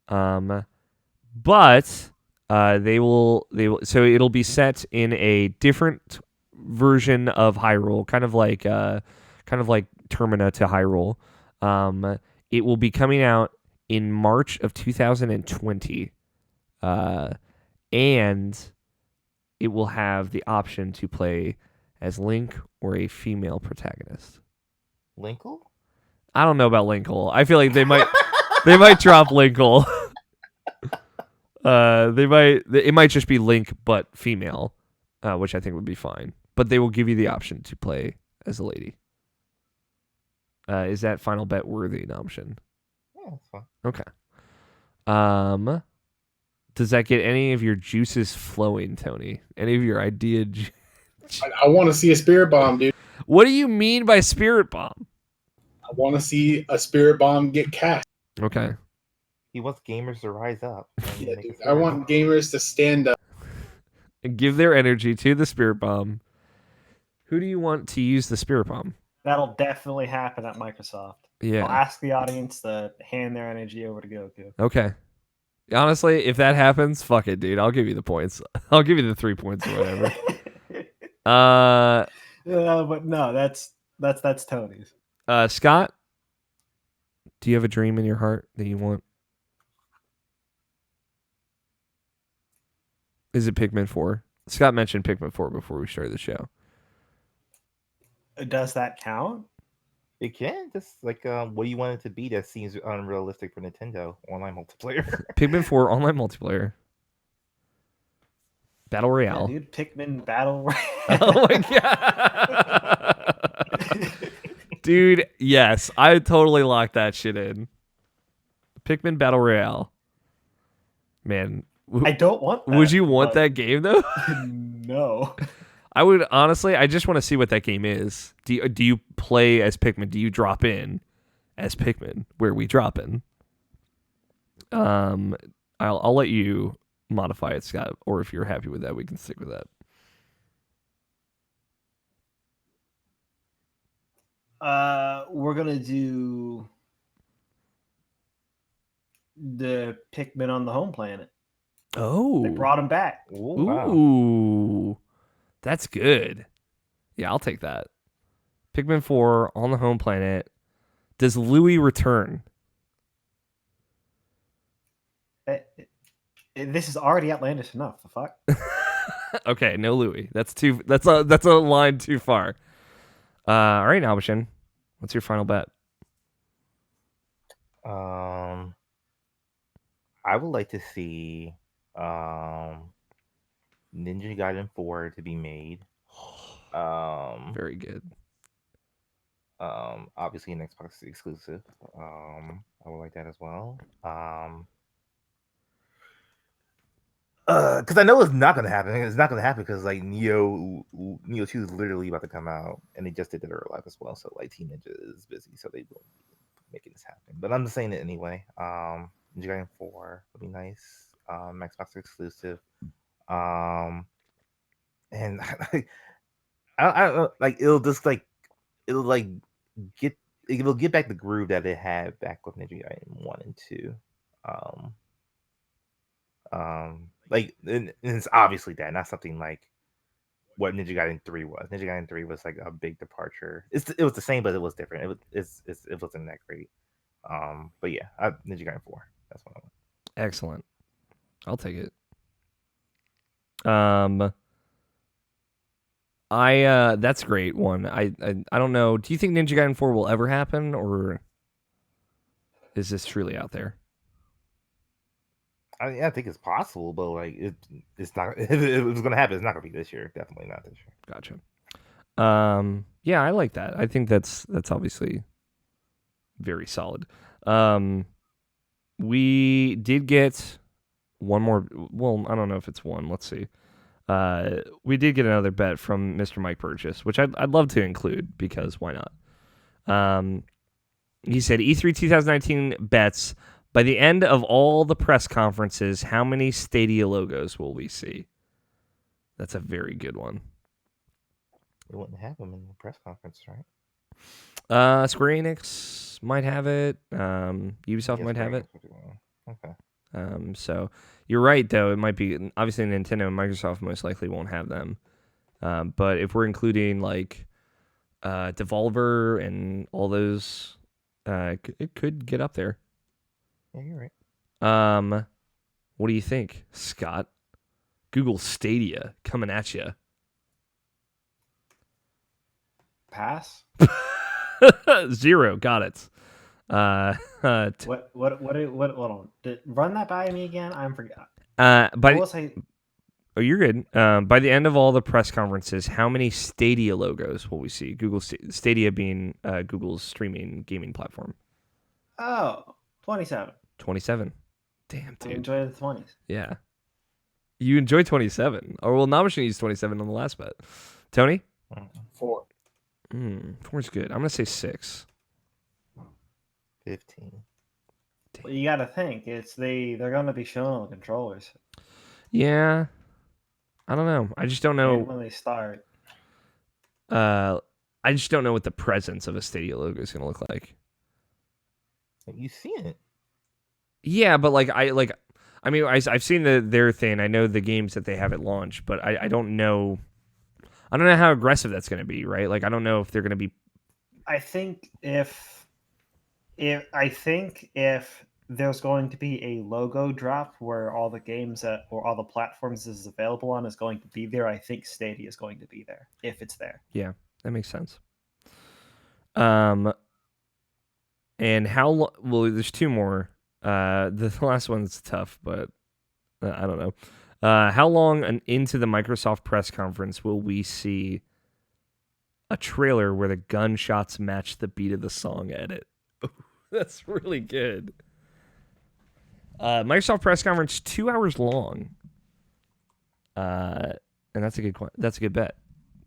Speaker 2: But they will so it'll be set in a different version of Hyrule, kind of like Termina to Hyrule. It will be coming out in March of 2020. And it will have the option to play as Link or a female protagonist.
Speaker 3: Linkle?
Speaker 2: I don't know about Linkle. I feel like they might drop Linkle. It might just be Link but female, which I think would be fine. But they will give you the option to play as a lady. Is that final bet worthy an option?
Speaker 3: Yeah, that's fine.
Speaker 2: Okay. Does that get any of your juices flowing, Tony? Any of your idea?
Speaker 1: I want to see a spirit bomb, dude.
Speaker 2: What do you mean by spirit bomb?
Speaker 1: I want to see a spirit bomb get cast.
Speaker 2: Okay.
Speaker 3: He wants gamers to rise up.
Speaker 1: Yeah, dude. I want gamers to stand up
Speaker 2: and give their energy to the spirit bomb. Who do you want to use the spirit bomb?
Speaker 4: That'll definitely happen at Microsoft.
Speaker 2: Yeah.
Speaker 4: I'll ask the audience to hand their energy over to Goku.
Speaker 2: Okay. Honestly, if that happens, fuck it, dude. I'll give you the points. I'll give you the 3 points or whatever.
Speaker 4: But no, that's Tony's.
Speaker 2: Scott, do you have a dream in your heart that you want? Is it Pikmin 4? Scott mentioned Pikmin 4 before we started the show.
Speaker 4: Does that count?
Speaker 3: It can. Just like, what do you want it to be that seems unrealistic for Nintendo? Online multiplayer.
Speaker 2: Pikmin 4 online multiplayer. Battle Royale.
Speaker 4: Yeah, dude, Pikmin Battle Royale.
Speaker 2: Oh my god. Dude, yes. I totally locked that shit in. Pikmin Battle Royale. Man.
Speaker 4: I don't want that.
Speaker 2: Would you want that game, though?
Speaker 4: No.
Speaker 2: I would, honestly, I just want to see what that game is. Do you play as Pikmin? Do you drop in as Pikmin, where we drop in? I'll let you modify it, Scott, or if you're happy with that, we can stick with that.
Speaker 4: We're gonna do the Pikmin on the home planet.
Speaker 2: Oh,
Speaker 4: they brought him back.
Speaker 3: Ooh, wow.
Speaker 2: Ooh, that's good. Yeah, I'll take that. Pikmin 4 on the home planet. Does Louis return?
Speaker 4: This is already outlandish enough. The fuck?
Speaker 2: Okay, no Louis. That's a line too far. All right, Albashin, what's your final bet?
Speaker 3: I would like to see Ninja Gaiden 4 to be made.
Speaker 2: Very good.
Speaker 3: Obviously an Xbox exclusive. I would like that as well. Because I know it's not gonna happen. It's not gonna happen because like Neo 2 is literally about to come out, and they just did Dead or Alive as well. So like Team Ninja is busy, so they won't be making this happen. But I'm just saying it anyway. Ninja Gaiden 4 would be nice. Xbox exclusive. And I like it'll just like it'll get back the groove that it had back with Ninja Gaiden 1 and 2. Like and it's obviously that, not something like what Ninja Gaiden 3 was. Ninja Gaiden 3 was like a big departure. It was the same, but it was different. It wasn't that great. But yeah, Ninja Gaiden 4. That's what I want.
Speaker 2: Excellent. I'll take it. That's a great one. I don't know. Do you think Ninja Gaiden 4 will ever happen, or is this truly out there?
Speaker 3: I think it's possible, but like it's not. If it was gonna happen, it's not gonna be this year. Definitely not this year.
Speaker 2: Gotcha. Yeah, I like that. I think that's obviously very solid. We did get one more. Well, I don't know if it's one. Let's see. We did get another bet from Mr. Mike Burgess, which I'd love to include because why not? He said E3 2019 bets. By the end of all the press conferences, how many Stadia logos will we see? That's a very good one.
Speaker 3: We wouldn't have them in the press conference, right?
Speaker 2: Square Enix might have it. Ubisoft might have it.
Speaker 3: Okay.
Speaker 2: So you're right, though. It might be obviously Nintendo and Microsoft most likely won't have them. But if we're including like Devolver and all those, it could get up there.
Speaker 3: Yeah, you're right.
Speaker 2: What do you think, Scott? Google Stadia coming at you.
Speaker 4: Pass.
Speaker 2: 0. Got it.
Speaker 4: What? Hold on. Run that by me again. I'm forgot.
Speaker 2: Oh, you're good. By the end of all the press conferences, how many Stadia logos will we see? Google Stadia being Google's streaming gaming platform.
Speaker 4: Oh, 27.
Speaker 2: 27. Damn, dude.
Speaker 4: I enjoy the 20s.
Speaker 2: Yeah. You enjoy 27. Or well, Namish used 27 on the last bet. Tony?
Speaker 1: 4.
Speaker 2: 4 is good. I'm going to say 6.
Speaker 3: 15.
Speaker 4: Well, you got to think they're going to be showing on the controllers.
Speaker 2: Yeah. I don't know. I just don't know
Speaker 4: when they start.
Speaker 2: I just don't know what the presence of a Stadia logo is going to look like.
Speaker 3: You seen it?
Speaker 2: Yeah, but I've seen their thing. I know the games that they have at launch, but I don't know. I don't know how aggressive that's going to be, right? Like I don't know if they're going to be.
Speaker 4: I think if there's going to be a logo drop where all the games or all the platforms this is available on is going to be there, I think Stadia is going to be there if it's there.
Speaker 2: Yeah, that makes sense. And how long? Well, there's 2 more. The last one's tough, but I don't know. How long into the Microsoft press conference will we see a trailer where the gunshots match the beat of the song edit? That's really good. Microsoft press conference 2 hours long. And that's a good bet.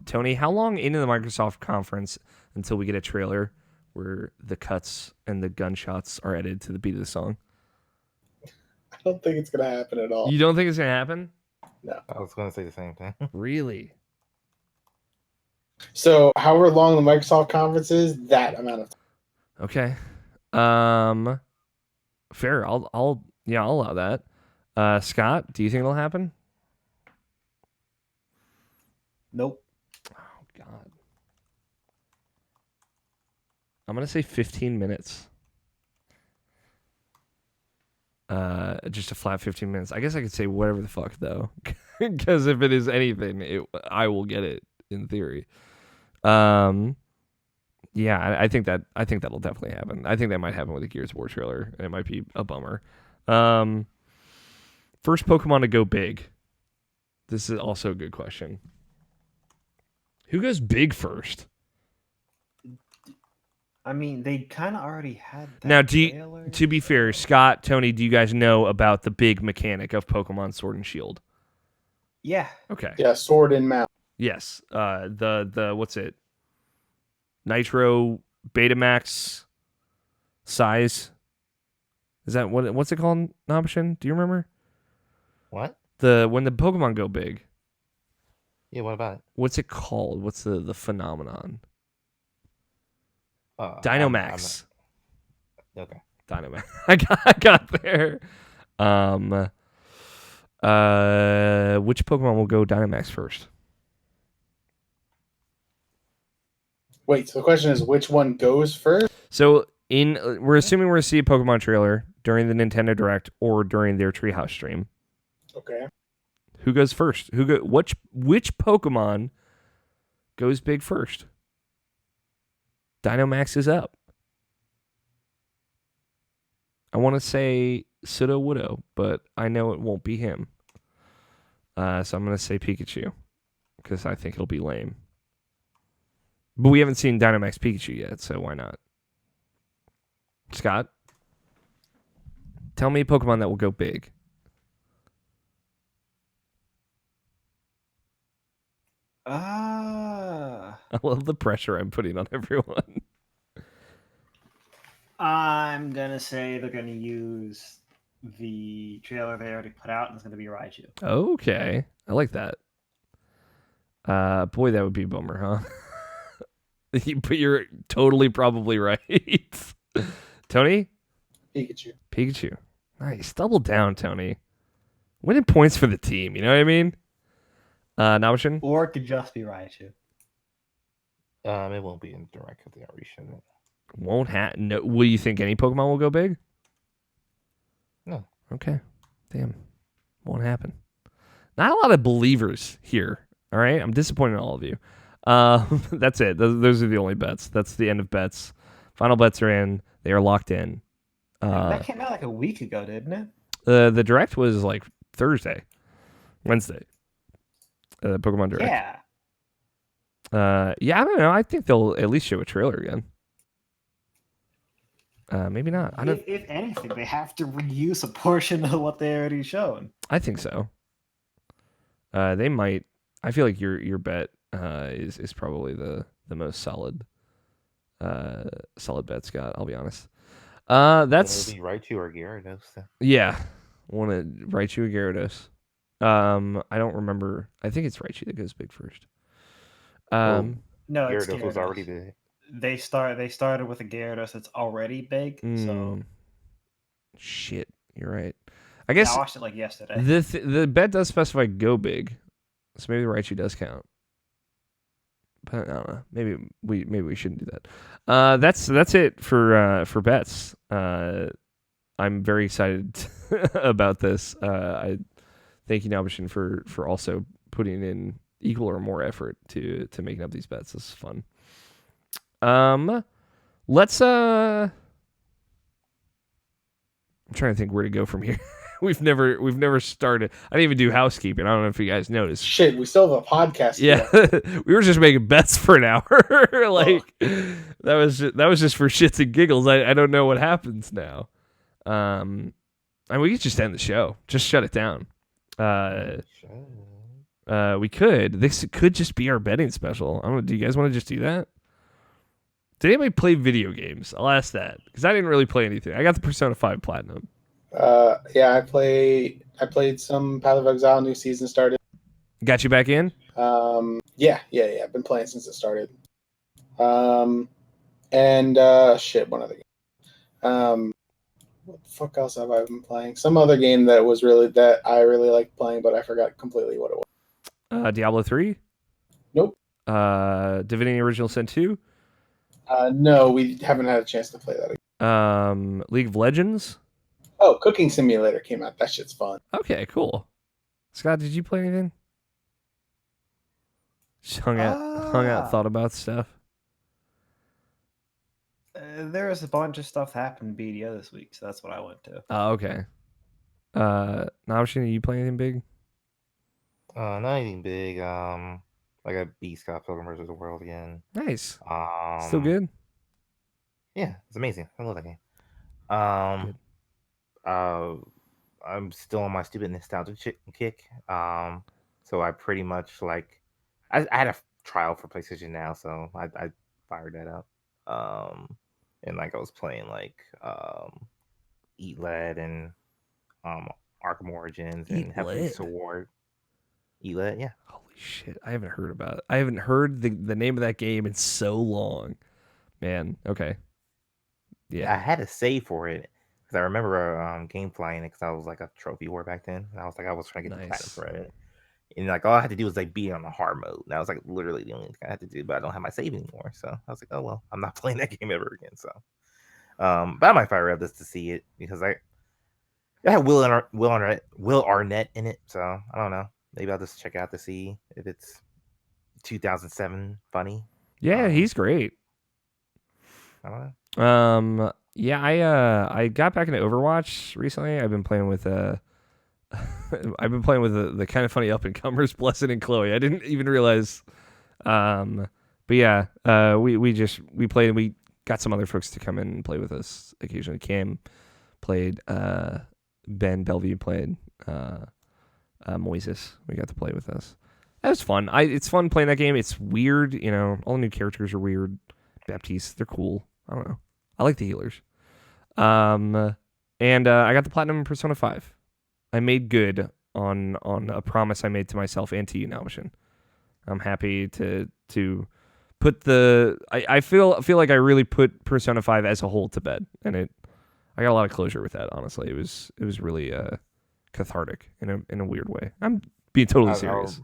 Speaker 2: Tony, how long into the Microsoft conference until we get a trailer where the cuts and the gunshots are edited to the beat of the song?
Speaker 1: I don't think it's going to happen at all.
Speaker 2: You don't think it's going to happen?
Speaker 1: No.
Speaker 3: I was going to say the same thing.
Speaker 2: Really?
Speaker 1: So, however long the Microsoft conference is, that amount of time.
Speaker 2: Okay. Fair. I'll allow that. Scott, do you think it'll happen?
Speaker 4: Nope.
Speaker 2: Oh God. I'm gonna say 15 minutes. Just a flat 15 minutes. I guess I could say whatever the fuck though, because if it is anything, I will get it in theory. Yeah, I think that'll definitely happen. I think that might happen with the Gears of War trailer, and it might be a bummer. First Pokemon to go big. This is also a good question. Who goes big first?
Speaker 4: I mean, they kind of already had that.
Speaker 2: Now, to be fair, Scott, Tony, do you guys know about the big mechanic of Pokemon Sword and Shield?
Speaker 4: Yeah.
Speaker 2: Okay.
Speaker 1: Yeah, Sword and Mount.
Speaker 2: Yes. The what's it? Nitro Betamax size. Is that what's it called, Nobishin? Do you remember?
Speaker 3: What?
Speaker 2: When the Pokemon go big.
Speaker 3: Yeah, what about it?
Speaker 2: What's it called? What's the phenomenon?
Speaker 3: Dynamax. Okay.
Speaker 2: Dynamax. I got there. Which Pokemon will go Dynamax first?
Speaker 1: Wait, so the question is which one goes first?
Speaker 2: So we're assuming we're going to see a Pokemon trailer during the Nintendo Direct or during their Treehouse stream.
Speaker 1: Okay.
Speaker 2: Who goes first? Which Pokemon goes big first? Dynamax is up. I want to say Sudowoodo, but I know it won't be him. So I'm going to say Pikachu because I think it'll be lame. But we haven't seen Dynamax Pikachu yet, so why not? Scott, tell me a Pokemon that will go big. I love the pressure I'm putting on everyone.
Speaker 4: I'm gonna say they're gonna use the trailer they already put out, and it's gonna be Raichu.
Speaker 2: Okay, I like that. Boy, that would be a bummer, huh? But you're totally probably right. Tony? Pikachu. Nice. Double down, Tony. Winning points for the team, you know what I mean? Namashin?
Speaker 4: Or it could just be Raichu.
Speaker 3: It won't be in direct because they already showed it.
Speaker 2: Won't happen. No. Will you think any Pokemon will go big?
Speaker 3: No.
Speaker 2: Okay. Damn. Won't happen. Not a lot of believers here. All right. I'm disappointed in all of you. That's it. Those are the only bets. That's the end of bets. Final bets are in. They are locked in.
Speaker 4: That came out like a week ago, didn't it?
Speaker 2: The direct was like Wednesday. Pokemon Direct.
Speaker 4: Yeah.
Speaker 2: Yeah, I don't know. I think they'll at least show a trailer again. Maybe not. I don't.
Speaker 4: If anything, they have to reuse a portion of what they already shown.
Speaker 2: I think so. They might. I feel like your bet is probably the most solid bet, Scott. I'll be honest. That's
Speaker 3: It'll be Raichu or Gyarados.
Speaker 2: yeah. Want to Raichu or Gyarados? I don't remember. I think it's Raichu that goes big first.
Speaker 4: No, it's
Speaker 3: Gyarados was already big.
Speaker 4: They started with a Gyarados that's already big. So
Speaker 2: shit, you're right. I guess
Speaker 4: I watched it like yesterday.
Speaker 2: The bet does specify go big, so maybe Raichu does count. But I don't know. Maybe we shouldn't do that. That's it for bets. I'm very excited about this. I thank you, Nabishin, for also putting in equal or more effort to making up these bets. This is fun. Let's I'm trying to think where to go from here. We've never started. I didn't even do housekeeping. I don't know if you guys noticed.
Speaker 1: Shit, we still have a podcast.
Speaker 2: Yeah, we were just making bets for an hour. That was just for shits and giggles. I don't know what happens now. And we could just end the show. Just shut it down. We could. This could just be our betting special. I don't know. Do you guys want to just do that? Did anybody play video games? I'll ask that because I didn't really play anything. I got the Persona 5 Platinum.
Speaker 1: Yeah, I played some Path of Exile. New season started.
Speaker 2: Got you back in?
Speaker 1: Yeah. I've been playing since it started. Shit, one other game. What the fuck else have I been playing? Some other game that I really liked playing, but I forgot completely what it was.
Speaker 2: Diablo 3?
Speaker 1: Nope.
Speaker 2: Divinity Original Sin 2?
Speaker 1: No, we haven't had a chance to play that again.
Speaker 2: League of Legends?
Speaker 1: Oh, Cooking Simulator came out. That shit's fun.
Speaker 2: Okay, cool. Scott, did you play anything? Just hung out, thought about stuff.
Speaker 4: There was a bunch of stuff that happened in BDO this week, so that's what I went to.
Speaker 2: Oh, okay. Naoshin, you play anything big?
Speaker 3: Not anything big. I got beat Scott Pilgrim vs. the World again.
Speaker 2: Nice. Still good?
Speaker 3: Yeah, it's amazing. I love that game. I'm still on my stupid nostalgia kick. So I pretty much I had a trial for PlayStation Now, so I fired that up. And I was playing Eat Lead and Arkham Origins and Heavenly Sword. Eat Lead, yeah.
Speaker 2: Holy shit! I haven't heard about it. I haven't heard the name of that game in so long. Man, okay. Yeah,
Speaker 3: I had to save for it because I remember game flying it because I was a trophy whore back then. And I was trying to get the platinum for it. And all I had to do was beat it on the hard mode. And that was literally the only thing I had to do, but I don't have my save anymore. So I was oh well, I'm not playing that game ever again. So but I might fire up this to see it because I have Will Arnett in it, so I don't know. Maybe I'll just check out to see if it's 2007 funny.
Speaker 2: Yeah, he's great.
Speaker 3: I don't know.
Speaker 2: Yeah, I got back into Overwatch recently. I've been playing with the kind of funny up and comers, Blessed and Chloe. I didn't even realize. But yeah, we played and we got some other folks to come in and play with us occasionally. Cam played, Ben Bellevue played, Moises. We got to play with us. That was fun. It's fun playing that game. It's weird, all the new characters are weird. Baptiste, they're cool. I don't know. I like the healers. And I got the platinum in Persona 5. I made good on a promise I made to myself and to you, Nalbashin. I'm happy to put I feel like I really put Persona 5 as a whole to bed, and I got a lot of closure with that. Honestly, it was really cathartic in a weird way. I'm being totally serious.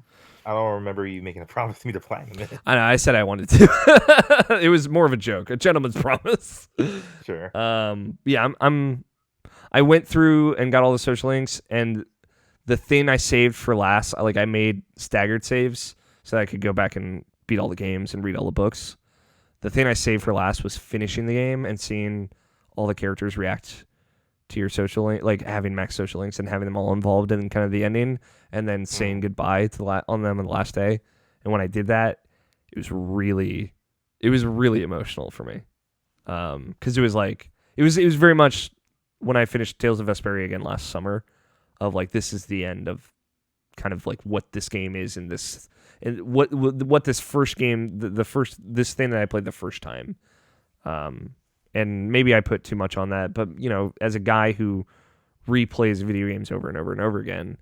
Speaker 3: I don't remember you making a promise to me to platinum it.
Speaker 2: I know. I said I wanted to. It was more of a joke, a gentleman's promise.
Speaker 3: Sure.
Speaker 2: Yeah. I went through and got all the social links, and the thing I saved for last, I made staggered saves so that I could go back and beat all the games and read all the books. The thing I saved for last was finishing the game and seeing all the characters react to your social link, like having max social links and having them all involved in kind of the ending, and then saying goodbye to on them on the last day. And when I did that, it was really emotional for me, because it was very much when I finished Tales of Vesperia again last summer, of this is the end of kind of what this game is, and what this first game, this thing that I played the first time. And maybe I put too much on that, but as a guy who replays video games over and over and over again,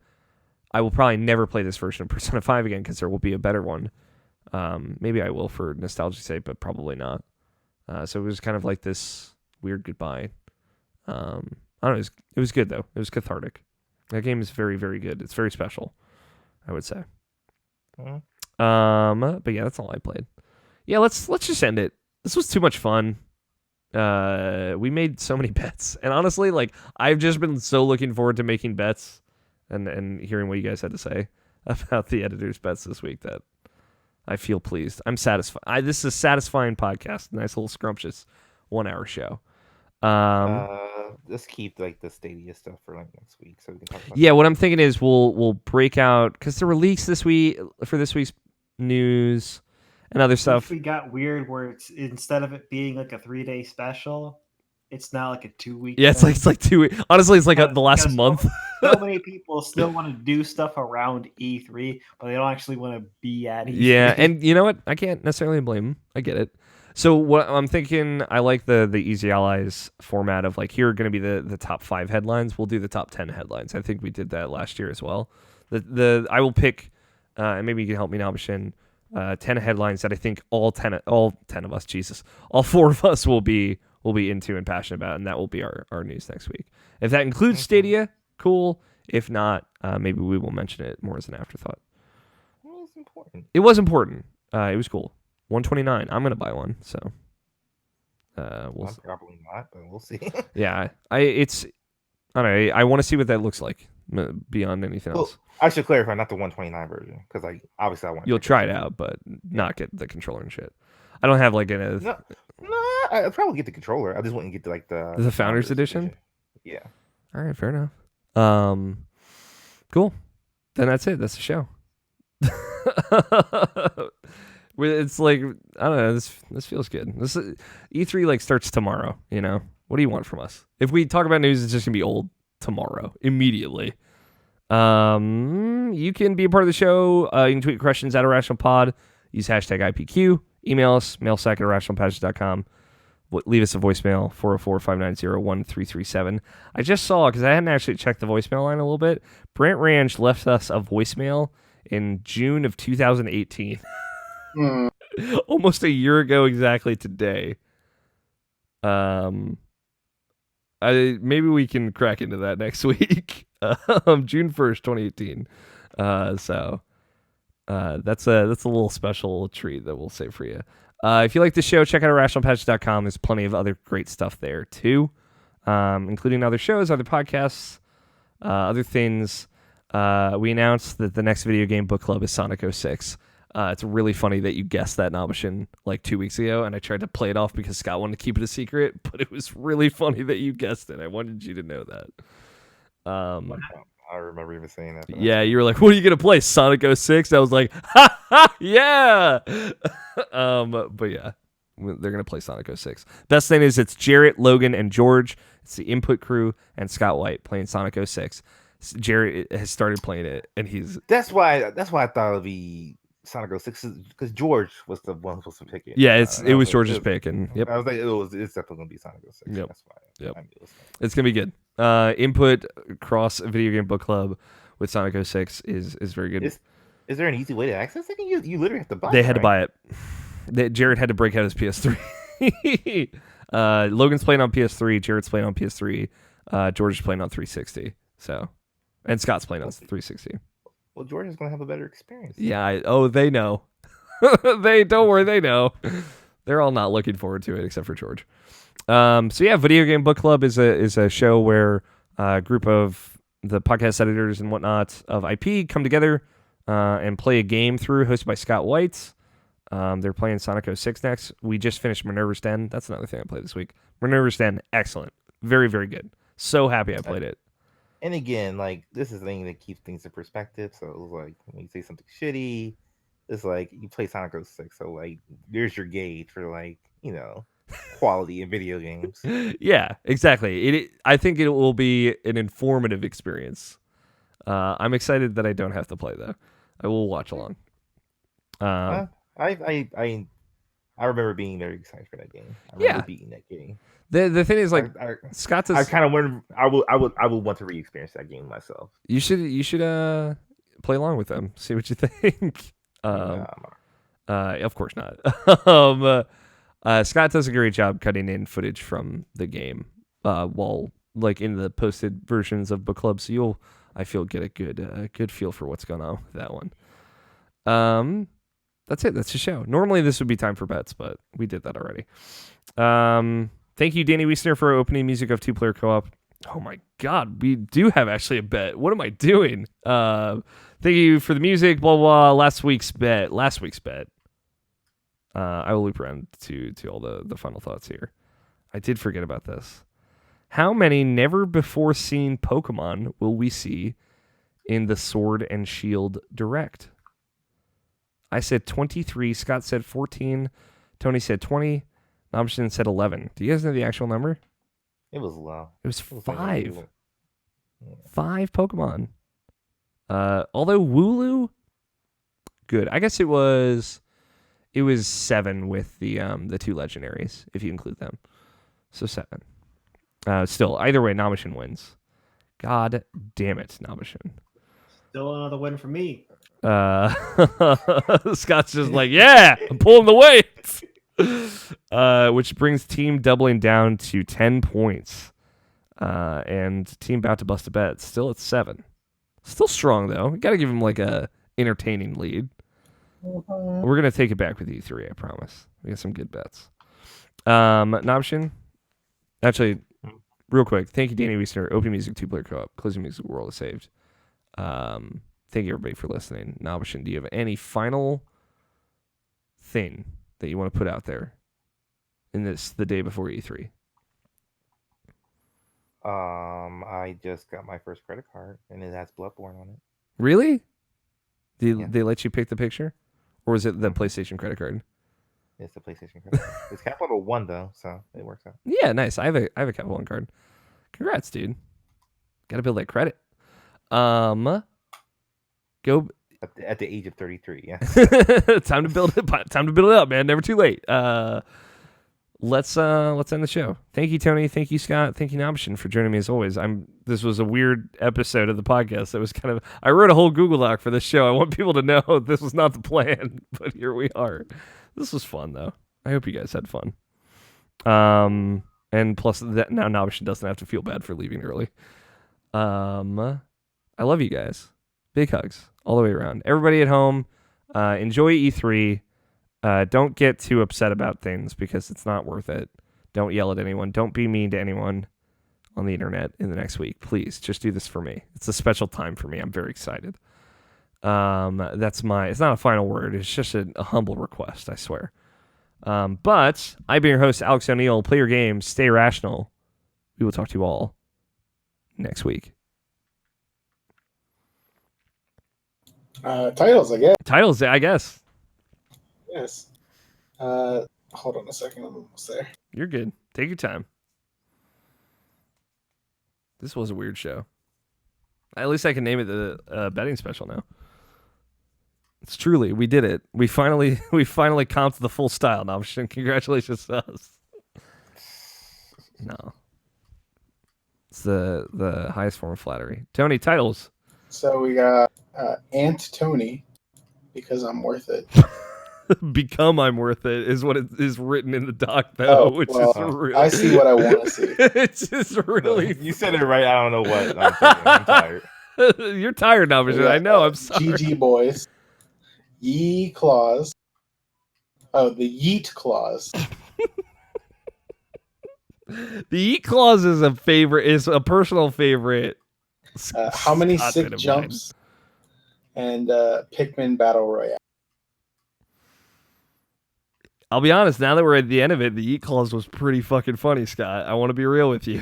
Speaker 2: I will probably never play this version of Persona 5 again because there will be a better one. Maybe I will for nostalgia's sake, but probably not. So it was kind of like this weird goodbye. I don't know. It was good though. It was cathartic. That game is very, very good. It's very special, I would say. But yeah, that's all I played. Yeah, let's just end it. This was too much fun. We made so many bets, and honestly, I've just been so looking forward to making bets and hearing what you guys had to say about the editor's bets this week that I feel pleased. I'm satisfied. This is a satisfying podcast. Nice little scrumptious 1 hour show.
Speaker 3: Let's keep the Stadia stuff for next week so we can talk about
Speaker 2: that. What I'm thinking is we'll break out, because there were leaks this week for this week's news and other stuff.
Speaker 4: We got weird where it's, instead of it being a 3-day special, it's now a 2-week.
Speaker 2: Yeah, it's like 2 weeks. Honestly, it's the last month.
Speaker 4: So many people still want to do stuff around E3, but they don't actually want to be at E3.
Speaker 2: Yeah, and you know what? I can't necessarily blame them. I get it. So what I'm thinking, I like the Easy Allies format of here are going to be the top 5 headlines. We'll do the top 10 headlines. I think we did that last year as well. I will pick, and maybe you can help me now, Bashin, 10 headlines that I think all 10 of us, Jesus, all 4 of us will be into and passionate about, and that will be our news next week. If that includes Stadia, cool. If not, maybe we will mention it more as an afterthought.
Speaker 3: It was important.
Speaker 2: It was important. It was cool. 129. I'm gonna buy one. So,
Speaker 3: we'll probably not, but we'll see.
Speaker 2: Yeah, I don't know. I want to see what that looks like beyond anything else.
Speaker 3: I should clarify, not the 129 version, because obviously I want.
Speaker 2: You'll try it out, but not get the controller and shit. I don't have
Speaker 3: No, I'd probably get the controller. I just wouldn't get
Speaker 2: the Founders Edition.
Speaker 3: Yeah.
Speaker 2: All right, fair enough. Cool. Then that's it. That's the show. It's I don't know. This feels good. This E3 starts tomorrow. What do you want from us? If we talk about news, it's just gonna be old tomorrow immediately. You can be a part of the show. You can tweet questions at IrrationalPod. Use hashtag IPQ. Email us, mailsack at irrationalpassions.com. Leave us a voicemail, 404-590-1337. I just saw, because I hadn't actually checked the voicemail line a little bit, Brent Ranch left us a voicemail in June of 2018. Almost a year ago exactly today. Maybe we can crack into that next week. June 1st, 2018. So that's a little special treat that we'll save for you. If you like the show, check out irrationalpassions.com. There's plenty of other great stuff there too, including other shows, other podcasts, other things. We announced that the next video game book club is Sonic 06. It's really funny that you guessed that, Nabashin, 2 weeks ago, and I tried to play it off because Scott wanted to keep it a secret, but it was really funny that you guessed it. I wanted you to know that.
Speaker 3: I remember even saying that.
Speaker 2: Yeah, you were like, what are you going to play, Sonic 06? I was like, ha, ha, yeah! But yeah, they're going to play Sonic 06. Best thing is it's Jarrett, Logan, and George. It's the input crew and Scott White playing Sonic 06. Jarrett has started playing it, and he's...
Speaker 3: That's why I thought it would be Sonic 06, because George was the one supposed to pick it.
Speaker 2: Yeah, it was George's pick, and yep.
Speaker 3: I was like, it's definitely going to be Sonic 06.
Speaker 2: Yep.
Speaker 3: That's why.
Speaker 2: Yep.
Speaker 3: I knew it was gonna
Speaker 2: It's going to be good. Input cross video game book club with Sonic 06 is very good.
Speaker 3: Is there an easy way to access it? You literally have to buy it.
Speaker 2: They had to buy it. Jared had to break out his PS3. Logan's playing on PS3. Jared's playing on PS3. George is playing on 360. So, and Scott's playing on 360.
Speaker 3: Well, George is going to have a better experience.
Speaker 2: Yeah. They know. Don't worry. They know. They're all not looking forward to it except for George. So yeah, Video Game Book Club is a show where a group of the podcast editors and whatnot of IP come together and play a game through, hosted by Scott White. They're playing Sonic 06 next. We just finished Minerva's Den. That's another thing I played this week. Minerva's Den, excellent. Very, very good. So happy I played it.
Speaker 3: And again, like, this is the thing that keeps things in perspective. So it was like, when you say something shitty, it's like, you play Sonic 06. So, like, there's your gauge for, like, quality in video games.
Speaker 2: Yeah, exactly. I think it will be an informative experience. I'm excited that I don't have to play, though. I will watch along.
Speaker 3: I remember being very excited for that game. I remember beating that game.
Speaker 2: The thing is, like, Scott does...
Speaker 3: I kind of wonder. I would want to re-experience that game myself.
Speaker 2: You should play along with them. See what you think. Of course not. Scott does a great job cutting in footage from the game while, like, in the posted versions of Book Club. So you'll, I feel, get a good feel for what's going on with that one. That's it. That's the show. Normally this would be time for bets, but we did that already. Thank you, Danny Wiesner, for opening music of Two Player Co-op. Oh my God, we do have actually a bet. What am I doing? Thank you for the music. Blah blah. Last week's bet. I will loop around to all the final thoughts here. I did forget about this. How many never before seen Pokemon will we see in the Sword and Shield Direct? I said 23. Scott said 14. Tony said 20. Nomshin said 11. Do you guys know the actual number?
Speaker 3: It was low.
Speaker 2: It was 5. 5 Pokemon. Although Wooloo, good. I guess it was 7 with the 2 legendaries, if you include them. So 7. Still, either way, Namashin wins. God damn it, Namashin.
Speaker 4: Still another win for me.
Speaker 2: Scott's just like, yeah, I'm pulling the weight. Which brings team doubling down to 10 points. And team about to bust a bet. Still at 7. Still strong, though. You got to give him like a entertaining lead. We're going to take it back with E3, I promise. We got some good bets. Nobshin? Actually, real quick. Thank you, Danny Wiesner. Opening music, 2 Player Co-op. Closing music, World is Saved. Thank you, everybody, for listening. Nobshin, do you have any final thing that you want to put out there in the day before E3?
Speaker 3: I just got my first credit card, and it has Bloodborne on it.
Speaker 2: Really? Did they let you pick the picture? Or was it the PlayStation credit card?
Speaker 3: It's the PlayStation credit card. It's Capital One, though, so it works out.
Speaker 2: Yeah, nice. I have a Capital One card. Congrats, dude. Got to build that credit. Go
Speaker 3: at the age of 33. Yeah.
Speaker 2: Time to build it. Time to build it up, man. Never too late. Let's end the show. Thank you, Tony. Thank you, Scott. Thank you, Nobshin, for joining me as always. This was a weird episode of the podcast. That was kind of... I wrote a whole Google Doc for this show. I want people to know this was not the plan, but here we are. This was fun, though. I hope you guys had fun. And plus, that now Nobshin doesn't have to feel bad for leaving early. I love you guys. Big hugs all the way around. Everybody at home, enjoy E3. Don't get too upset about things because it's not worth it. Don't yell at anyone. Don't be mean to anyone on the internet in the next week. Please, just do this for me. It's a special time for me. I'm very excited. It's not a final word. It's just a humble request, I swear. But I've been your host, Alex O'Neill. Play your games. Stay rational. We will talk to you all next week.
Speaker 1: Titles, I guess.
Speaker 2: Titles, I guess.
Speaker 1: Yes. Hold on a second. I'm almost there.
Speaker 2: You're good. Take your time. This was a weird show. At least I can name it the betting special now. It's truly, we did it. We finally comped the full style. Now, congratulations to us. No, it's the highest form of flattery. Tony, titles.
Speaker 1: So we got Aunt Tony, because I'm worth it.
Speaker 2: Become I'm worth it is what it is written in the doc though, which is really.
Speaker 1: I see what I want to see.
Speaker 2: It's just really.
Speaker 3: You said it right. I don't know what. I'm tired.
Speaker 2: You're tired now, Vision. I know. I'm sorry.
Speaker 1: GG boys. Yee clause. Oh, the yeet clause.
Speaker 2: The yeet clause is a personal favorite.
Speaker 1: How many sick jumps? And Pikmin Battle Royale.
Speaker 2: I'll be honest, now that we're at the end of it, the yeet clause was pretty fucking funny, Scott. I want to be real with you.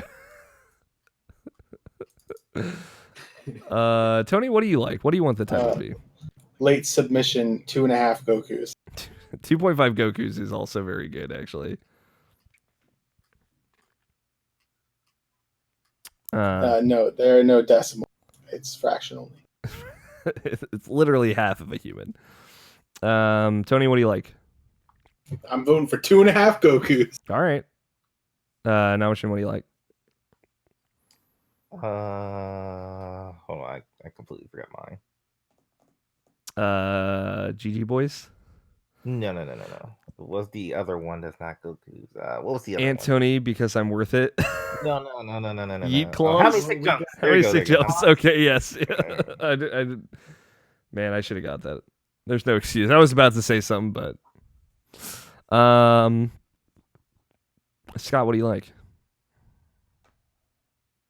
Speaker 2: Tony, what do you like? What do you want the title to be?
Speaker 1: Late submission, 2.5 Gokus.
Speaker 2: 2.5 Gokus is also very good, actually.
Speaker 1: No, there are no decimals. It's fractional.
Speaker 2: It's literally half of a human. Tony, what do you like?
Speaker 1: I'm voting for 2.5 Gokus.
Speaker 2: All right. Naoshin, what do you like?
Speaker 3: Hold on, I completely forgot mine.
Speaker 2: GG boys.
Speaker 3: No. It was the other one that's not Goku's. What was the other
Speaker 2: Antony, because I'm worth it.
Speaker 3: No.
Speaker 2: Yeet clause?
Speaker 3: How many sick jumps?
Speaker 2: How many sick jumps? Okay, yes. I did. Man, I should have got that. There's no excuse. I was about to say something, but Scott, what do you like?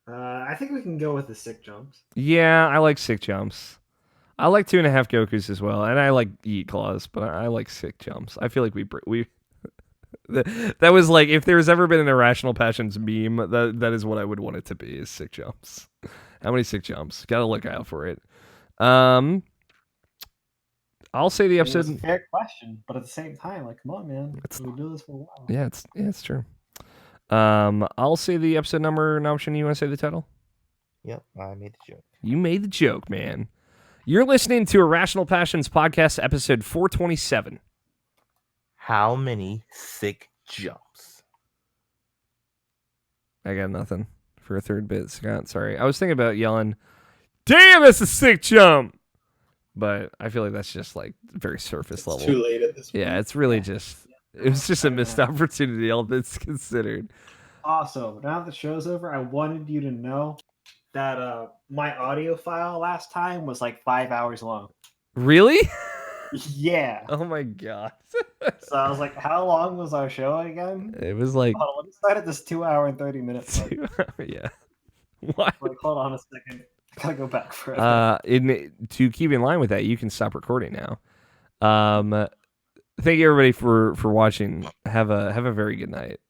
Speaker 4: I think we can go with the sick jumps.
Speaker 2: Yeah, I like sick jumps. I like 2.5 Gokus as well, and I like Yeet Claws, but I like sick jumps. I feel like we that was like, if there's ever been an Irrational Passions meme, that is what I would want it to be, is sick jumps. How many sick jumps? Gotta look out for it. I'll say the episode.
Speaker 4: It's a fair question, but at the same time, like, come on, man, we do this for a while.
Speaker 2: Yeah, it's true. I'll say the episode number. Naoshin, you want to say the title?
Speaker 3: Yep, I made the joke.
Speaker 2: You made the joke, man. You're listening to Irrational Passions Podcast, episode 427.
Speaker 3: How many sick jumps?
Speaker 2: I got nothing for a third bit, Scott. Sorry. I was thinking about yelling, damn, that's a sick jump! But I feel like that's just like very surface level.
Speaker 1: Too late at this point.
Speaker 2: Yeah, it's really just, it was just a missed opportunity, all that's considered.
Speaker 4: Also, now that the show's over, I wanted you to know that my audio file last time was like 5 hours long.
Speaker 2: Really?
Speaker 4: Yeah.
Speaker 2: Oh my god.
Speaker 4: So I was like, how long was our show again?
Speaker 2: It was like...
Speaker 4: Hold on, let's start at this 2 hour and 30 minutes.
Speaker 2: Yeah. What?
Speaker 4: Like, hold on a second. I gotta go back for it.
Speaker 2: To keep in line with that, you can stop recording now. Thank you everybody for watching. Have a very good night.